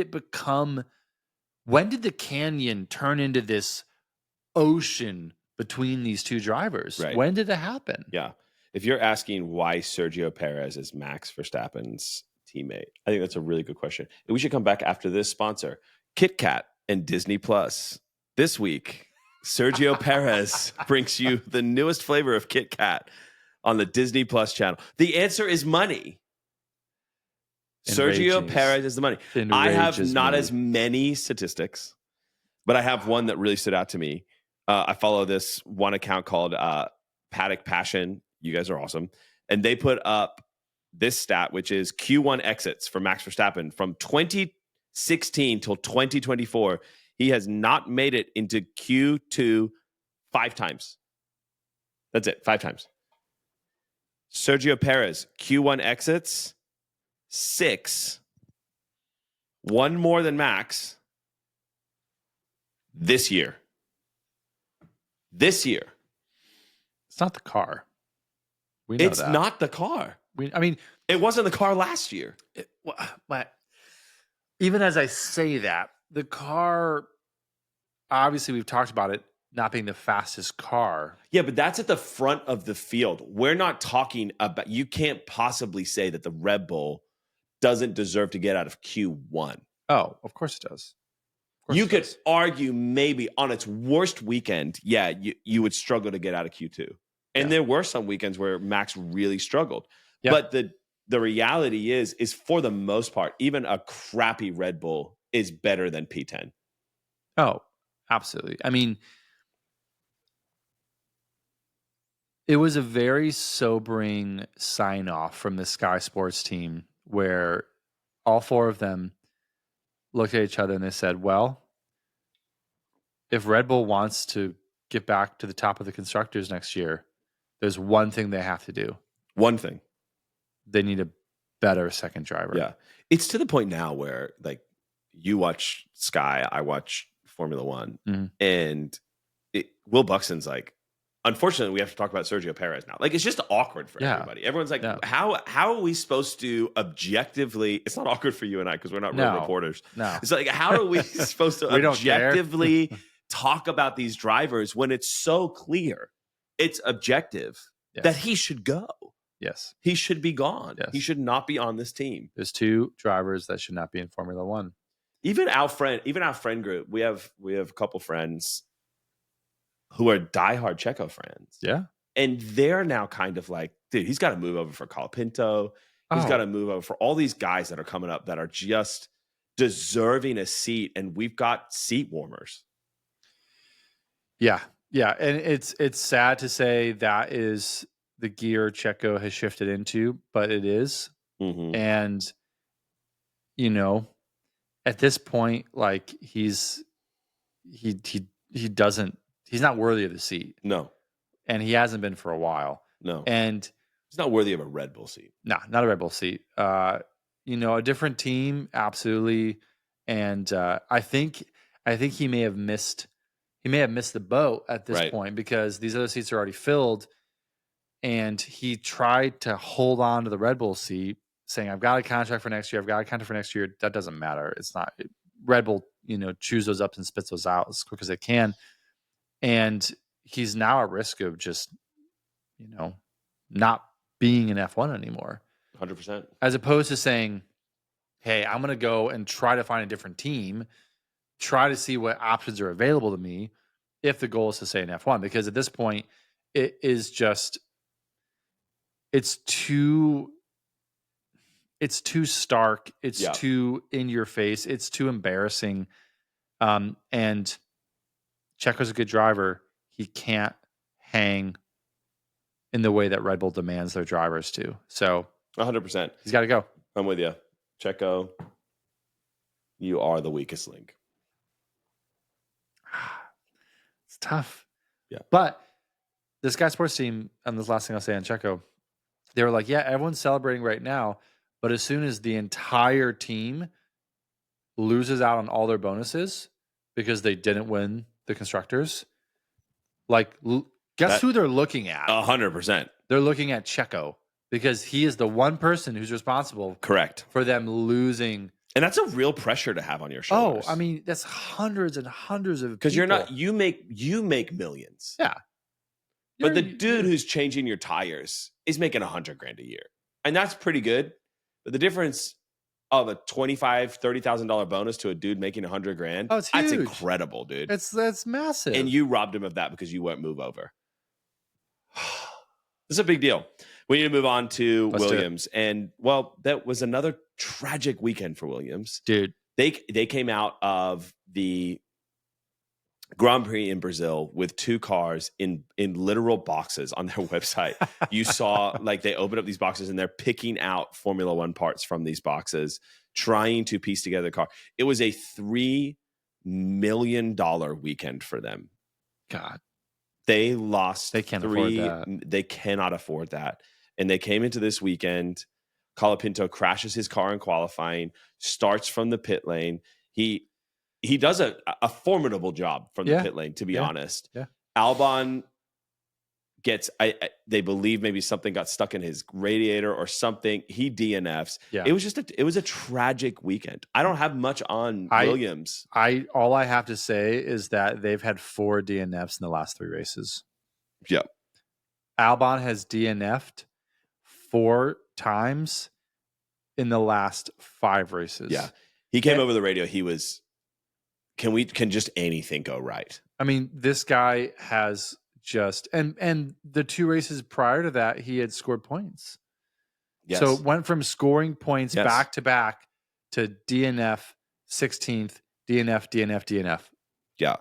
the canyon turn into this ocean between these two drivers? Right. When did it happen? Yeah. If you're asking why Sergio Perez is Max Verstappen's teammate, I think that's a really good question. And we should come back after this sponsor, Kit Kat and Disney Plus. This week, Sergio Perez brings you the newest flavor of Kit Kat on the Disney Plus channel. The answer is money. Sergio Perez is the money. I have not as many statistics, but I have one that really stood out to me. I follow this one account called Paddock Passion. You guys are awesome. And they put up this stat, which is Q1 exits for Max Verstappen from 2016 till 2024. He has not made it into Q2 5 times. That's it, 5 times. Sergio Perez, Q1 exits, 6. One more than Max this year. This year. It's not the car. We know it's that. Not the car. It wasn't the car last year. Even as I say that, the car, obviously we've talked about it not being the fastest car. Yeah, but that's at the front of the field. We're not talking about, you can't possibly say that the Red Bull doesn't deserve to get out of Q1. Oh, of course it does. You could argue maybe on its worst weekend, you would struggle to get out of Q2. And there were some weekends where Max really struggled. Yeah. But the reality is for the most part, even a crappy Red Bull is better than P10. Oh, absolutely. I mean, it was a very sobering sign-off from the Sky Sports team where all 4 of them looked at each other and they said, well, if Red Bull wants to get back to the top of the constructors next year, there's one thing they have to do. One thing. They need a better second driver. Yeah. It's to the point now where, like, you watch Sky, I watch Formula One, and Will Buxton's like, unfortunately, we have to talk about Sergio Perez now. Like, it's just awkward for everybody. Everyone's like, how are we supposed to objectively? It's not awkward for you and I because we're not real reporters. No. It's like, how are we supposed to objectively talk about these drivers when it's so clear? It's objective that he should go. Yes. He should be gone. Yes. He should not be on this team. There's 2 drivers that should not be in Formula One. Even our friend group, we have a couple friends who are diehard Checo friends. Yeah. And they're now kind of like, dude, he's got to move over for Colapinto. He's got to move over for all these guys that are coming up that are just deserving a seat. And we've got seat warmers. Yeah. Yeah. And it's sad to say that is the gear Checo has shifted into, but it is. Mm-hmm. And, at this point, like he's not worthy of the seat. No. And he hasn't been for a while. No. And he's not worthy of a Red Bull seat. No, not a Red Bull seat. A different team, absolutely. And I think he may have missed the boat at this point because these other seats are already filled. And he tried to hold on to the Red Bull seat, saying, I've got a contract for next year. That doesn't matter. It's not Red Bull, chews those up and spits those out as quick as they can. And he's now at risk of just, not being in F1 anymore. 100%. As opposed to saying, hey, I'm going to go and try to find a different team, try to see what options are available to me if the goal is to stay in F1. Because at this point, it is just, it's too stark. It's too in your face. It's too embarrassing. And Checo's a good driver. He can't hang in the way that Red Bull demands their drivers to. So 100%. He's got to go. I'm with you. Checo, you are the weakest link. It's tough. Yeah. But the Sky Sports team, and this last thing I'll say on Checo, they were like, yeah, everyone's celebrating right now, but as soon as the entire team loses out on all their bonuses because they didn't win the constructors, guess who they're looking at? 100%. They're looking at Checo because he is the one person who's responsible for them losing. And that's a real pressure to have on your shoulders. Oh, I mean, that's hundreds and hundreds of because you make millions. Yeah. But the dude who's changing your tires is making $100,000 a year. And that's pretty good. But the difference of a $25,000-$30,000 bonus to a dude making $100,000, it's huge. That's incredible, dude. That's massive. And you robbed him of that because you won't move over. This is a big deal. We need to move on to Williams. And, that was another tragic weekend for Williams. Dude. They came out of the Grand Prix in Brazil with two cars in literal boxes on their website. You saw they opened up these boxes and they're picking out Formula One parts from these boxes, trying to piece together the car. It was a $3 million weekend for them. God. They lost. They can't afford that. They cannot afford that. And they came into this weekend. Colapinto crashes his car in qualifying, starts from the pit lane. He does a formidable job from the pit lane, to be honest. Yeah. Albon gets, they believe maybe something got stuck in his radiator or something. He DNFs. Yeah. It was a tragic weekend. I don't have much on Williams. All I have to say is that they've had 4 DNFs in the last 3 races. Yeah. Albon has DNF'd 4 times in the last 5 races. Yeah. He came over the radio. He was, can just anything go right? I mean, this guy has just, and the 2 races prior to that, he had scored points. Yes. So it went from scoring points back to back to DNF 16th, DNF. Yeah.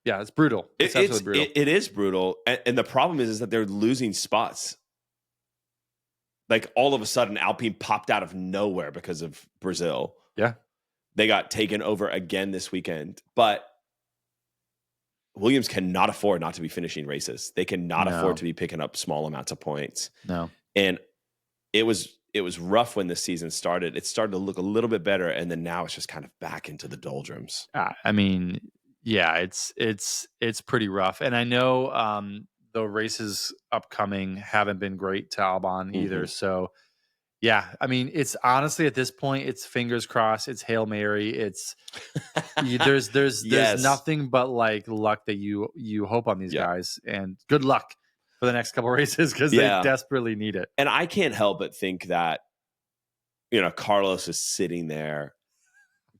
Yeah, it's brutal. It's absolutely brutal. It is brutal. And the problem is that they're losing spots. All of a sudden, Alpine popped out of nowhere because of Brazil. Yeah. They got taken over again this weekend. But Williams cannot afford not to be finishing races. They cannot afford to be picking up small amounts of points. No. And it was rough when the season started. It started to look a little bit better, and then now it's just kind of back into the doldrums. I mean, yeah, it's pretty rough. And I know the races upcoming haven't been great to Albon either. So, yeah, I mean, it's honestly at this point, it's fingers crossed, it's Hail Mary, it's there's nothing but luck that you hope on these guys, and good luck for the next couple races because they desperately need it. And I can't help but think that Carlos is sitting there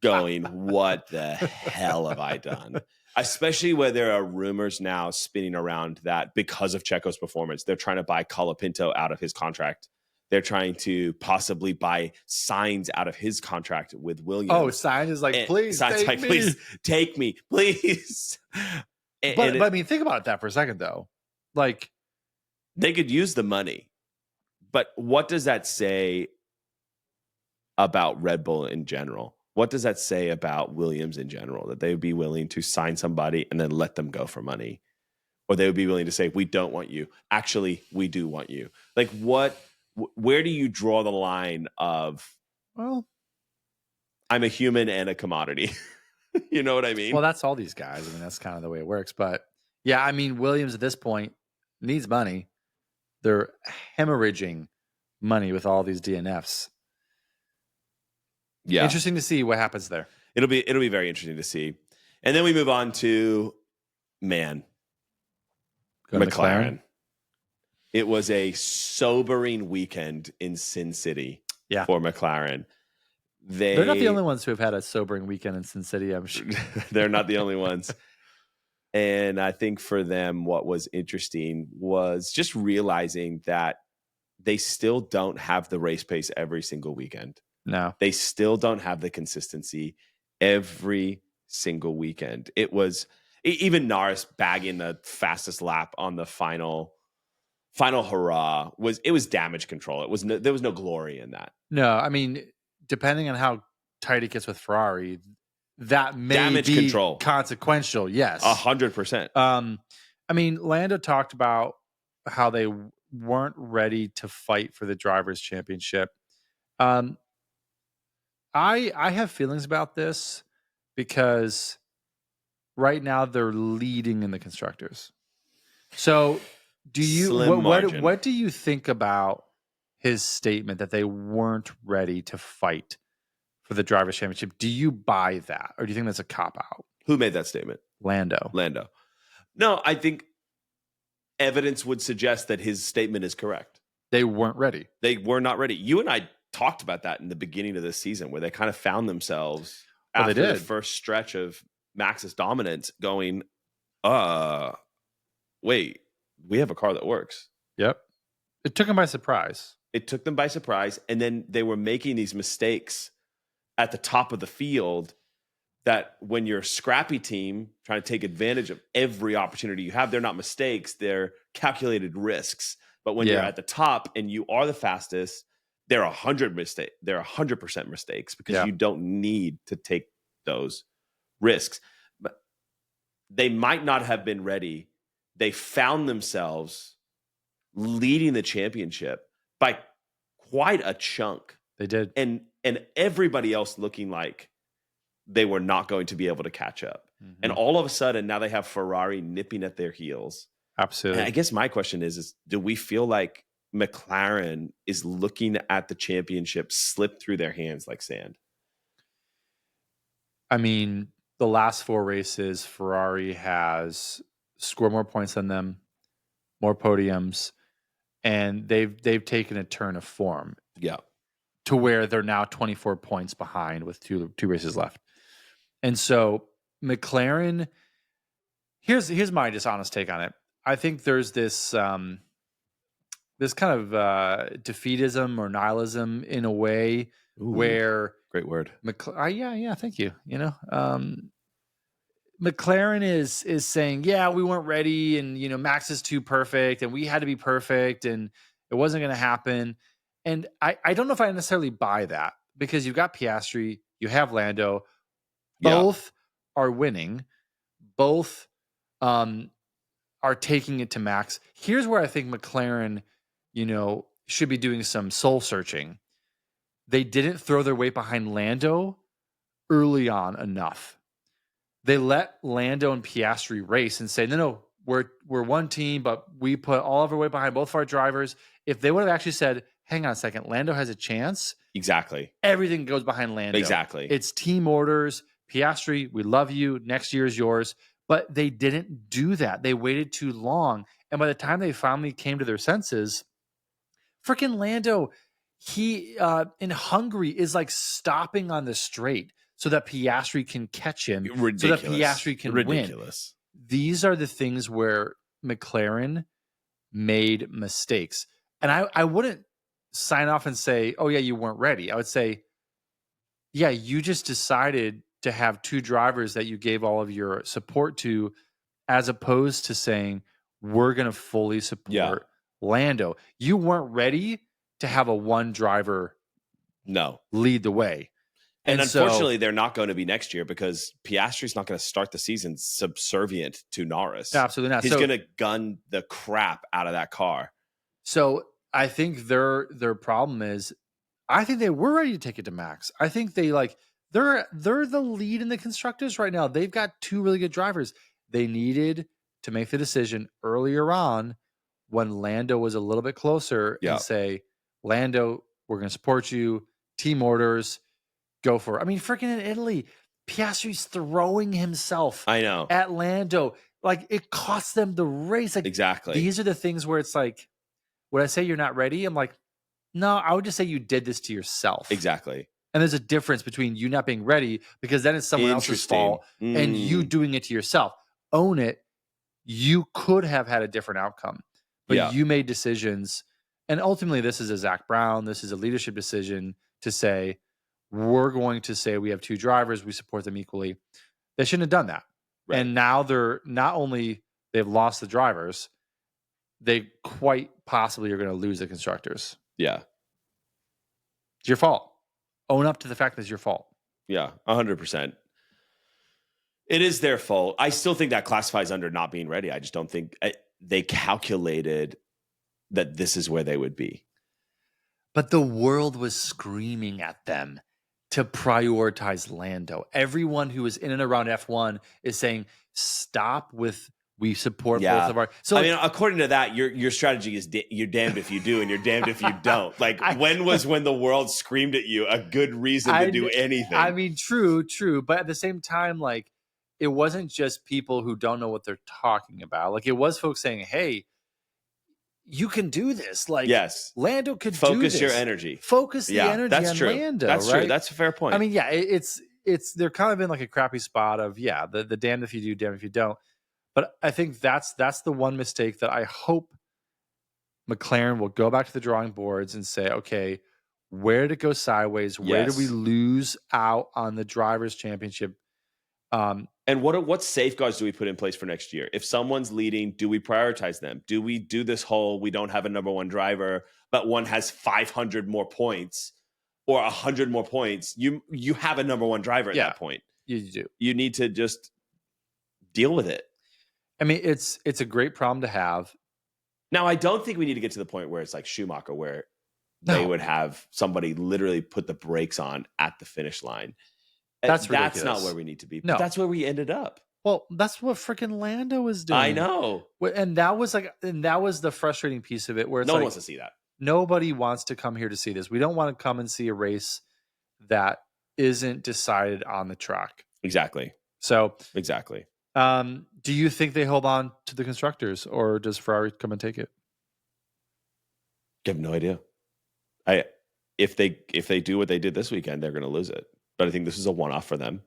going, what the hell have I done? Especially where there are rumors now spinning around that because of Checo's performance, they're trying to buy Colapinto out of his contract. They're trying to possibly buy Sainz out of his contract with Williams. Oh, Sainz is please take me. Please take me, please. But I mean, think about that for a second, though. They could use the money. But what does that say about Red Bull in general? What does that say about Williams in general? That they would be willing to sign somebody and then let them go for money? Or they would be willing to say, we don't want you. Actually, we do want you. Like, where do you draw the line of, well, I'm a human and a commodity? You know what I mean? Well, that's all these guys. I mean, that's kind of the way it works. But yeah, I mean, Williams at this point needs money. They're hemorrhaging money with all these DNFs. Yeah. Interesting to see what happens there. It'll be very interesting to see. And then we move on to, McLaren. It was a sobering weekend in Sin City for McLaren. They're not the only ones who have had a sobering weekend in Sin City, I'm sure. They're not the only ones. And I think for them, what was interesting was just realizing that they still don't have the race pace every single weekend. No. They still don't have the consistency every single weekend. It was even Norris bagging the fastest lap on the final hurrah was damage control. There was no glory in that. No, I mean, depending on how tight it gets with Ferrari, that may damage be control consequential. Yes, 100%. I mean, Lando talked about how they weren't ready to fight for the drivers' championship. I have feelings about this because right now they're leading in the constructors. So, what do you think about his statement that they weren't ready to fight for the drivers' championship? Do you buy that, or do you think that's a cop-out? Who made that statement? Lando. No, I think evidence would suggest that his statement is correct. They weren't ready. They were not ready. You and I talked about that in the beginning of this season, where they kind of found themselves after the first stretch of Max's dominance going, wait, we have a car that works. Yep. It took them by surprise. And then they were making these mistakes at the top of the field that when you're a scrappy team trying to take advantage of every opportunity you have, they're not mistakes, they're calculated risks. But when you're at the top and you are the fastest, they're 100% mistakes because you don't need to take those risks. But they might not have been ready. They found themselves leading the championship by quite a chunk. They did. And everybody else looking like they were not going to be able to catch up. Mm-hmm. And all of a sudden, now they have Ferrari nipping at their heels. Absolutely. And I guess my question is do we feel like McLaren is looking at the championship slip through their hands like sand? I mean, the last 4 races, Ferrari has scored more points than them, more podiums, and they've taken a turn of form. Yeah. To where they're now 24 points behind with two races left. And so McLaren, here's my dishonest take on it. I think there's this this kind of defeatism or nihilism in a way. Ooh, where great word. Yeah, thank you. You know, McLaren is saying, yeah, we weren't ready, and Max is too perfect, and we had to be perfect, and it wasn't going to happen. And I don't know if I necessarily buy that, because you've got Piastri, you have Lando, both are winning, both are taking it to Max. Here's where I think McLaren, should be doing some soul searching. They didn't throw their weight behind Lando early on enough. They let Lando and Piastri race and say, no, we're one team, but we put all of our weight behind both of our drivers. If they would have actually said, hang on a second, Lando has a chance. Exactly. Everything goes behind Lando. Exactly. It's team orders. Piastri, we love you. Next year is yours. But they didn't do that. They waited too long. And by the time they finally came to their senses, freaking Lando, he in Hungary is like stopping on the straight so that Piastri can catch him. Ridiculous. So that Piastri can win. These are the things where McLaren made mistakes. And I wouldn't sign off and say, oh, yeah, you weren't ready. I would say, yeah, you just decided to have 2 drivers that you gave all of your support to, as opposed to saying, we're going to fully support Lando, you weren't ready to have a one driver lead the way. And unfortunately, they're not going to be next year because Piastri's not going to start the season subservient to Norris. Absolutely not. He's going to gun the crap out of that car. So I think their problem is, I think they were ready to take it to Max. I think they're the lead in the constructors right now. They've got two really good drivers. They needed to make the decision earlier on when Lando was a little bit closer and say, Lando, we're going to support you. Team orders. Go for it. I mean, freaking in Italy, Piastri's throwing himself at Lando. Like, it cost them the race. Like, exactly. These are the things where it's like, would I say you're not ready? I'm like, no, I would just say you did this to yourself. Exactly. And there's a difference between you not being ready, because then it's someone else's fault, and you doing it to yourself. Own it. You could have had a different outcome, but you made decisions. And ultimately, this is a Zach Brown. This is a leadership decision to say, we're going to say we have two drivers. We support them equally. They shouldn't have done that. Right. And now they're not only they've lost the drivers, they quite possibly are going to lose the constructors. Yeah. It's your fault. Own up to the fact that it's your fault. Yeah, 100%. It is their fault. I still think that classifies under not being ready. I just don't think they calculated that this is where they would be. But the world was screaming at them to prioritize Lando. Everyone who is in and around F1 is saying, stop with we support both of our. So I mean, according to that, your strategy is you're damned if you do and you're damned if you don't. Like, when the world screamed at you a good reason to do anything? I mean, true. But at the same time, like, it wasn't just people who don't know what they're talking about. Like, it was folks saying, hey, you can do this. Like, Lando could focus your energy. Focus the energy on Lando. That's right? True. That's a fair point. I mean, it's they're kind of in like a crappy spot of the damned if you do, damned if you don't. But I think that's the one mistake that I hope McLaren will go back to the drawing boards and say, okay, where did it go sideways? Where did we lose out on the drivers' championship? And what safeguards do we put in place for next year? If someone's leading, do we prioritize them? Do we do this whole, we don't have a number one driver, but one has 500 more points or 100 more points? You have a number one driver at that point. You do. You need to just deal with it. I mean, it's a great problem to have. Now, I don't think we need to get to the point where it's like Schumacher, where they would have somebody literally put the brakes on at the finish line. That's not where we need to be. But that's where we ended up. Well, that's what freaking Lando was doing. I know. And that was the frustrating piece of it, where it's no one wants to see that. Nobody wants to come here to see this. We don't want to come and see a race that isn't decided on the track. Exactly. So exactly. Do you think they hold on to the constructors, or does Ferrari come and take it? I have no idea. If they do what they did this weekend, they're going to lose it. But I think this is a one-off for them.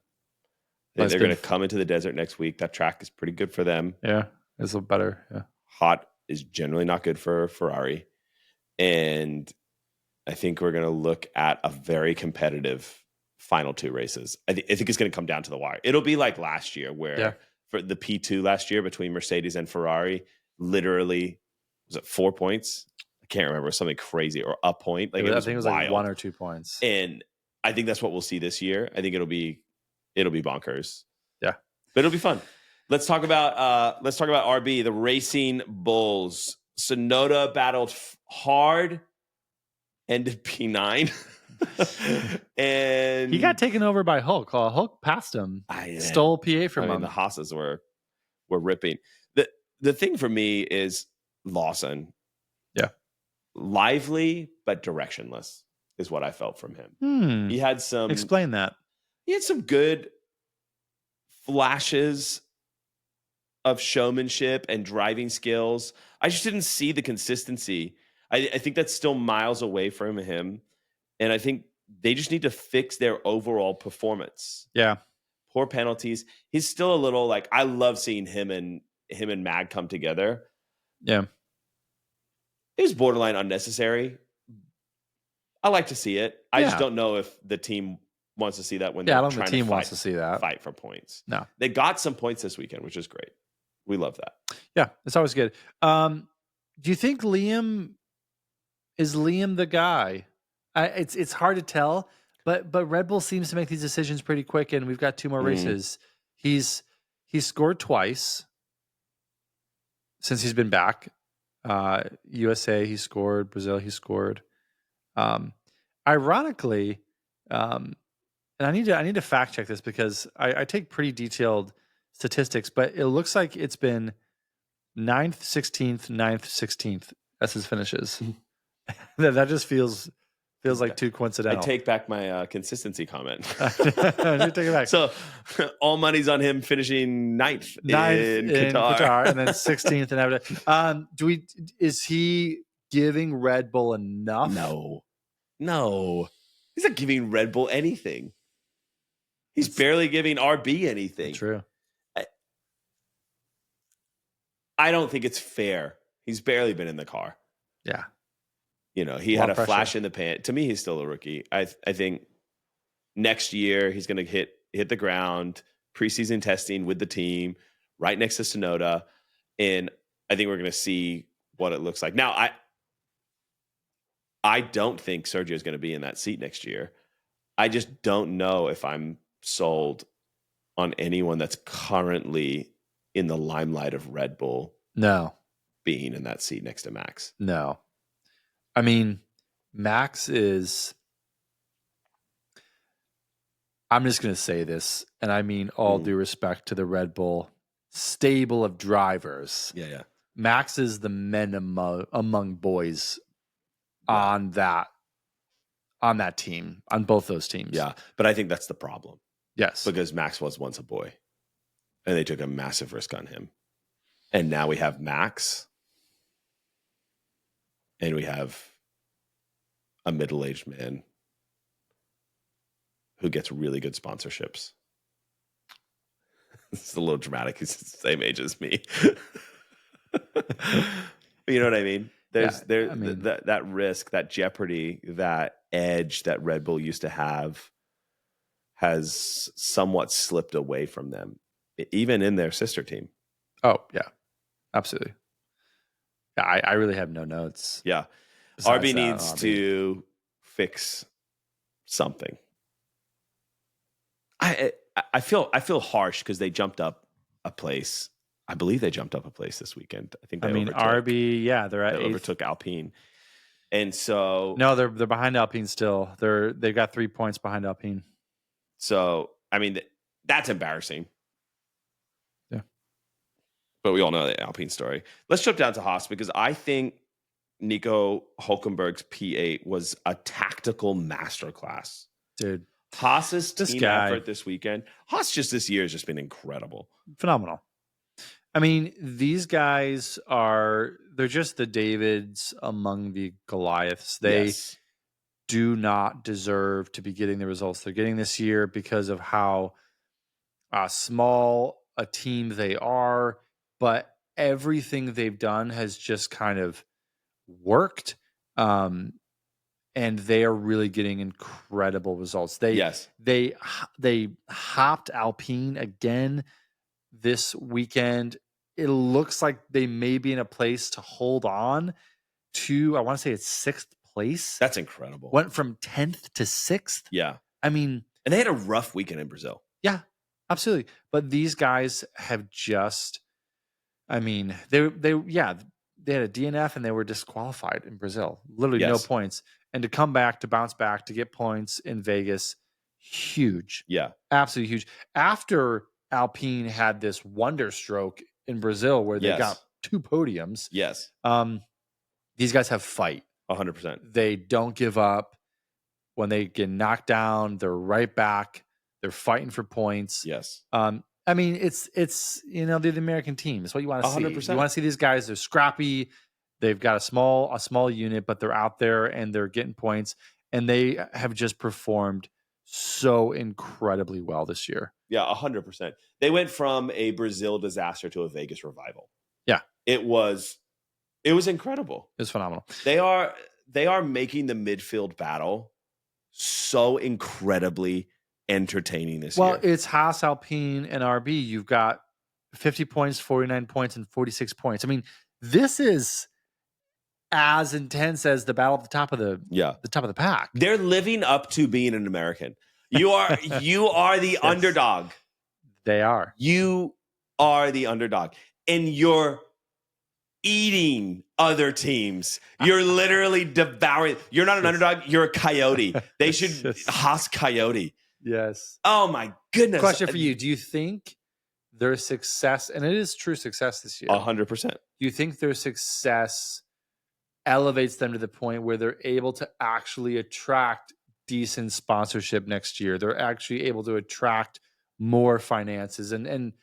They're going to come into the desert next week. That track is pretty good for them. Yeah, it's a little better. Yeah, hot is generally not good for Ferrari, and I think we're going to look at a very competitive final two races. I think it's going to come down to the wire. It'll be like last year, where for the P2 last year between Mercedes and Ferrari, literally was it 4 points? I can't remember, something crazy, or a point. Like, I think it was wild. Like 1 or 2 points. And I think that's what we'll see this year. I think it'll be bonkers. Yeah, but it'll be fun. Let's talk about RB, the Racing Bulls. Sonoda battled hard, ended P9, and he got taken over by Hulk. Hulk passed him, stole P8 from him. The Haas's were ripping. The thing for me is Lawson. Yeah, lively but directionless is what I felt from him. He had some. Explain that. He had some good flashes of showmanship and driving skills. I just didn't see the consistency. I think that's still miles away from him. And I think they just need to fix their overall performance. Yeah. Poor penalties. He's still a little like, I love seeing him and Mag come together. Yeah. It was borderline unnecessary. I like to see it. I just don't know if the team wants to see that when they're trying the team wants to see that. Fight for points. No. They got some points this weekend, which is great. We love that. Yeah, it's always good. Do you think Liam the guy? It's hard to tell, but Red Bull seems to make these decisions pretty quick, and we've got 2 more races. He's scored twice since he's been back. USA he scored, Brazil he scored. Ironically, and I need to fact check this because I take pretty detailed statistics, but it looks like it's been 9th, 16th, 9th, 16th as his finishes. that just feels like too coincidental. I take back my consistency comment. Take it back. So all money's on him finishing 9th in Qatar. And then 16th in Abu Dhabi. Is he giving Red Bull enough? No. He's not giving Red Bull anything. He's barely giving RB anything. True. I don't think it's fair. He's barely been in the car. Yeah. He had a flash in the pan. To me, he's still a rookie. I think next year he's going to hit the ground, preseason testing with the team, right next to Tsunoda, and I think we're going to see what it looks like. Now, I don't think Sergio is going to be in that seat next year. I just don't know if I'm sold on anyone that's currently in the limelight of Red Bull. No. Being in that seat next to Max. No. I mean, Max is, I'm just going to say this, and I mean all due respect to the Red Bull stable of drivers. Yeah. Max is the men among boys on that team, on both those teams. Yeah, but I think that's the problem. Yes. Because Max was once a boy, and they took a massive risk on him. And now we have Max, and we have a middle-aged man who gets really good sponsorships. It's a little dramatic. He's the same age as me. You know what I mean? That risk, that jeopardy, that edge that Red Bull used to have has somewhat slipped away from them, even in their sister team. Oh, yeah. Absolutely. Yeah, I really have no notes. Yeah. RB needs to fix something. I feel harsh because they jumped up a place. I believe they jumped up a place this weekend. I think. RB. Yeah, they're at. They overtook Alpine, and so no, they're behind Alpine still. They've got 3 points behind Alpine. So I mean, that's embarrassing. Yeah, but we all know the Alpine story. Let's jump down to Haas because I think Nico Hülkenberg's P8 was a tactical masterclass, dude. Haas's team effort this weekend. Haas just this year has just been incredible. Phenomenal. I mean, these guys they're just the Davids among the Goliaths. They do not deserve to be getting the results they're getting this year because of how small a team they are, but everything they've done has just kind of worked. And they are really getting incredible results. They hopped Alpine again this weekend. It looks like they may be in a place to hold on to, I want to say it's 6th place. That's incredible. Went from 10th to 6th. Yeah. I mean, and they had a rough weekend in Brazil. Yeah, absolutely. But these guys have just, I mean, they had a DNF and they were disqualified in Brazil. Literally no points. And to come back, to bounce back, to get points in Vegas, huge. Yeah. Absolutely huge. After Alpine had this wonder stroke in Brazil where they got 2 podiums. Yes. These guys have fight. 100%. They don't give up. When they get knocked down, they're right back. They're fighting for points. Yes. I mean, it's they're the American team. It's what you want to see. 100%. You want to see these guys. They're scrappy. They've got a small unit, but they're out there and they're getting points. And they have just performed so incredibly well this year. Yeah, 100%. They went from a Brazil disaster to a Vegas revival. Yeah, it was incredible. It was phenomenal. They are making the midfield battle so incredibly entertaining this year. Well, it's Haas, Alpine, and RB. You've got 50 points, 49 points, and 46 points. I mean, this is as intense as the battle at the top of the pack. They're living up to being an American. You are the Yes. underdog. They are. You are the underdog. And you're eating other teams. You're literally devouring. You're not an underdog. You're a coyote. They should Haas coyote. Yes. Oh my goodness. Question for you. Do you think their success, and it is true success this year, 100%. Do you think their success elevates them to the point where they're able to actually attract decent sponsorship next year? They're actually able to attract more finances and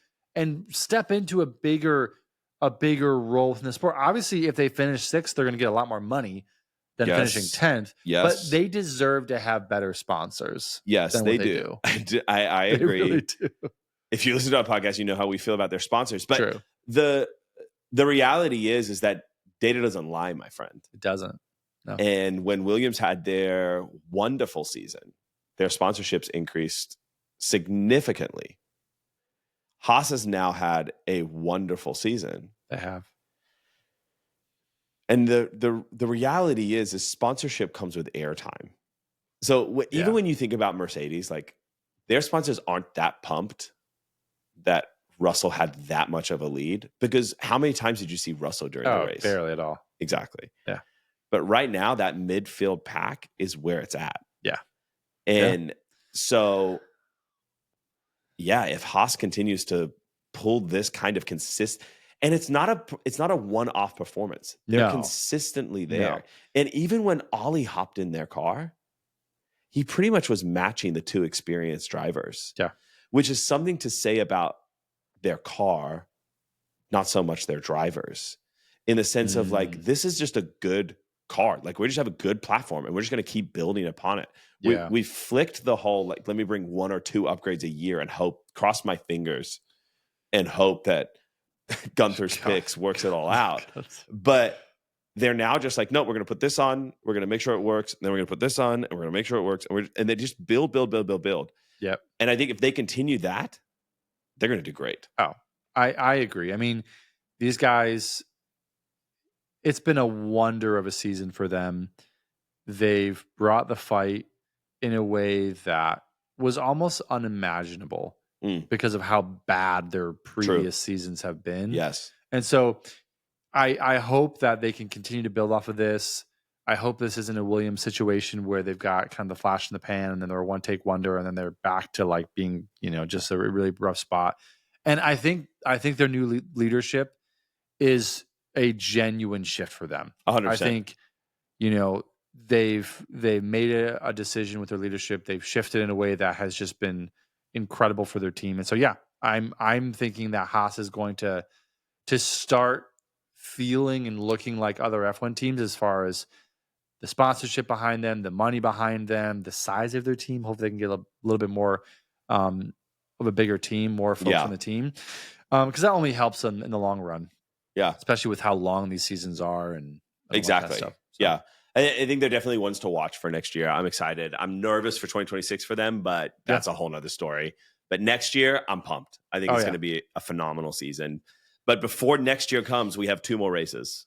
step into a bigger role in the sport. Obviously, if they finish 6th, they're going to get a lot more money than finishing 10th. Yes. But they deserve to have better sponsors. Yes, they do. I agree. They really do. If you listen to our podcast, you know how we feel about their sponsors. But True. the reality is that data doesn't lie, my friend. It doesn't. No. And when Williams had their wonderful season, their sponsorships increased significantly. Haas has now had a wonderful season. They have. And the reality is sponsorship comes with airtime. So even when you think about Mercedes, like their sponsors aren't that pumped that Russell had that much of a lead, because how many times did you see Russell during the race? Barely at all. Exactly. Yeah. But right now that midfield pack is where it's at. Yeah. And so, if Haas continues to pull this kind of and it's not a one-off performance. They're consistently there. No. And even when Ollie hopped in their car, he pretty much was matching the 2 experienced drivers. Yeah. Which is something to say about their car, not so much their drivers, in the sense of like, this is just a good car. Like we just have a good platform and we're just going to keep building upon it. Yeah. We flicked the whole, like, let me bring 1 or 2 upgrades a year and cross my fingers and hope that Gunther's picks works it all out. But they're now just like, no, we're going to put this on. We're going to make sure it works. And then we're going to put this on and we're going to make sure it works. And they just build. Yep. And I think if they continue that, they're going to do great. Oh, I agree. I mean, these guys, it's been a wonder of a season for them. They've brought the fight in a way that was almost unimaginable because of how bad their previous seasons have been. Yes. And so I hope that they can continue to build off of this. I hope this isn't a Williams situation where they've got kind of the flash in the pan and then they're a one-take wonder and then they're back to like being, just a really rough spot. And I think their new leadership is a genuine shift for them. 100%. I think, they've made a decision with their leadership. They've shifted in a way that has just been incredible for their team. And so, I'm thinking that Haas is going to start feeling and looking like other F1 teams as far as the sponsorship behind them, the money behind them, the size of their team. Hopefully they can get a little bit more of a bigger team, more folks on the team. Because that only helps them in the long run. Yeah. Especially with how long these seasons are and exactly. Kind of stuff. Yeah. I think they're definitely ones to watch for next year. I'm excited. I'm nervous for 2026 for them, but that's a whole nother story. But next year, I'm pumped. I think it's going to be a phenomenal season. But before next year comes, we have 2 more races.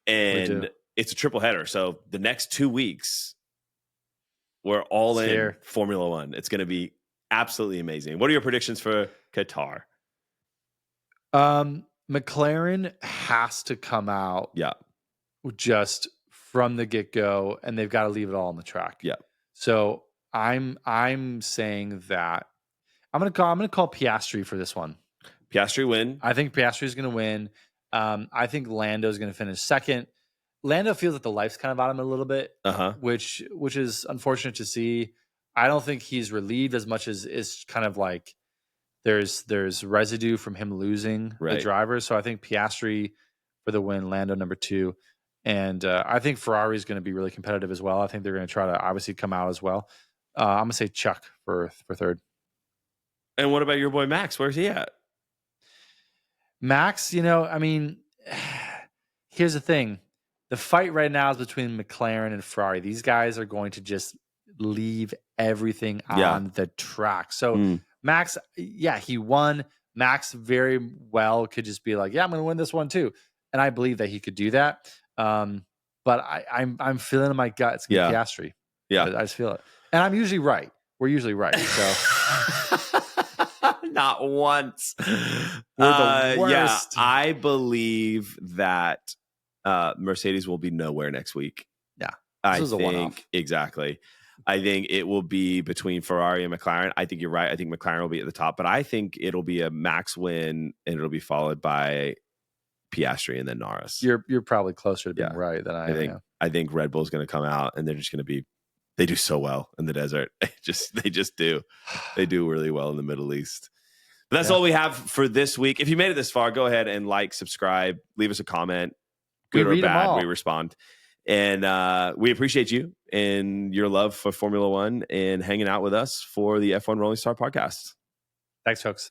And it's a triple header. So the next 2 weeks, we're all in Formula One. It's going to be absolutely amazing. What are your predictions for Qatar? McLaren has to come out just from the get-go, and they've got to leave it all on the track. Yeah. So I'm saying that I'm gonna call Piastri for this one. Piastri win. I think Piastri is going to win. I think Lando is going to finish second. Lando feels like the life's kind of out of him a little bit, which is unfortunate to see. I don't think he's relieved as much as it's kind of like there's residue from him losing the driver. So I think Piastri for the win, Lando number 2. And I think Ferrari is going to be really competitive as well. I think they're going to try to obviously come out as well. I'm going to say Chuck for third. And what about your boy Max? Where's he at? Max, I mean, here's the thing. The fight right now is between McLaren and Ferrari. These guys are going to just leave everything on the track. So Max, he won. Max very well could just be like, I'm going to win this one too. And I believe that he could do that. But I'm feeling in my gut it's gonna be Piastri. Yeah. I just feel it. And I'm usually right. We're usually right. So not once. We're the worst. Yeah, I believe that Mercedes will be nowhere next week. Yeah. I think exactly. I think it will be between Ferrari and McLaren. I think you're right. I think McLaren will be at the top, but I think it'll be a Max win and it'll be followed by Piastri and then Norris. You're probably closer to being right than I am. I think Red Bull's going to come out and they're just going to be. They do so well in the desert. They just do. They do really well in the Middle East. But that's all we have for this week. If you made it this far, go ahead and like, subscribe, leave us a comment. Good or bad, we respond. And we appreciate you and your love for Formula One and hanging out with us for the F1 Rolling Star podcast. Thanks, folks.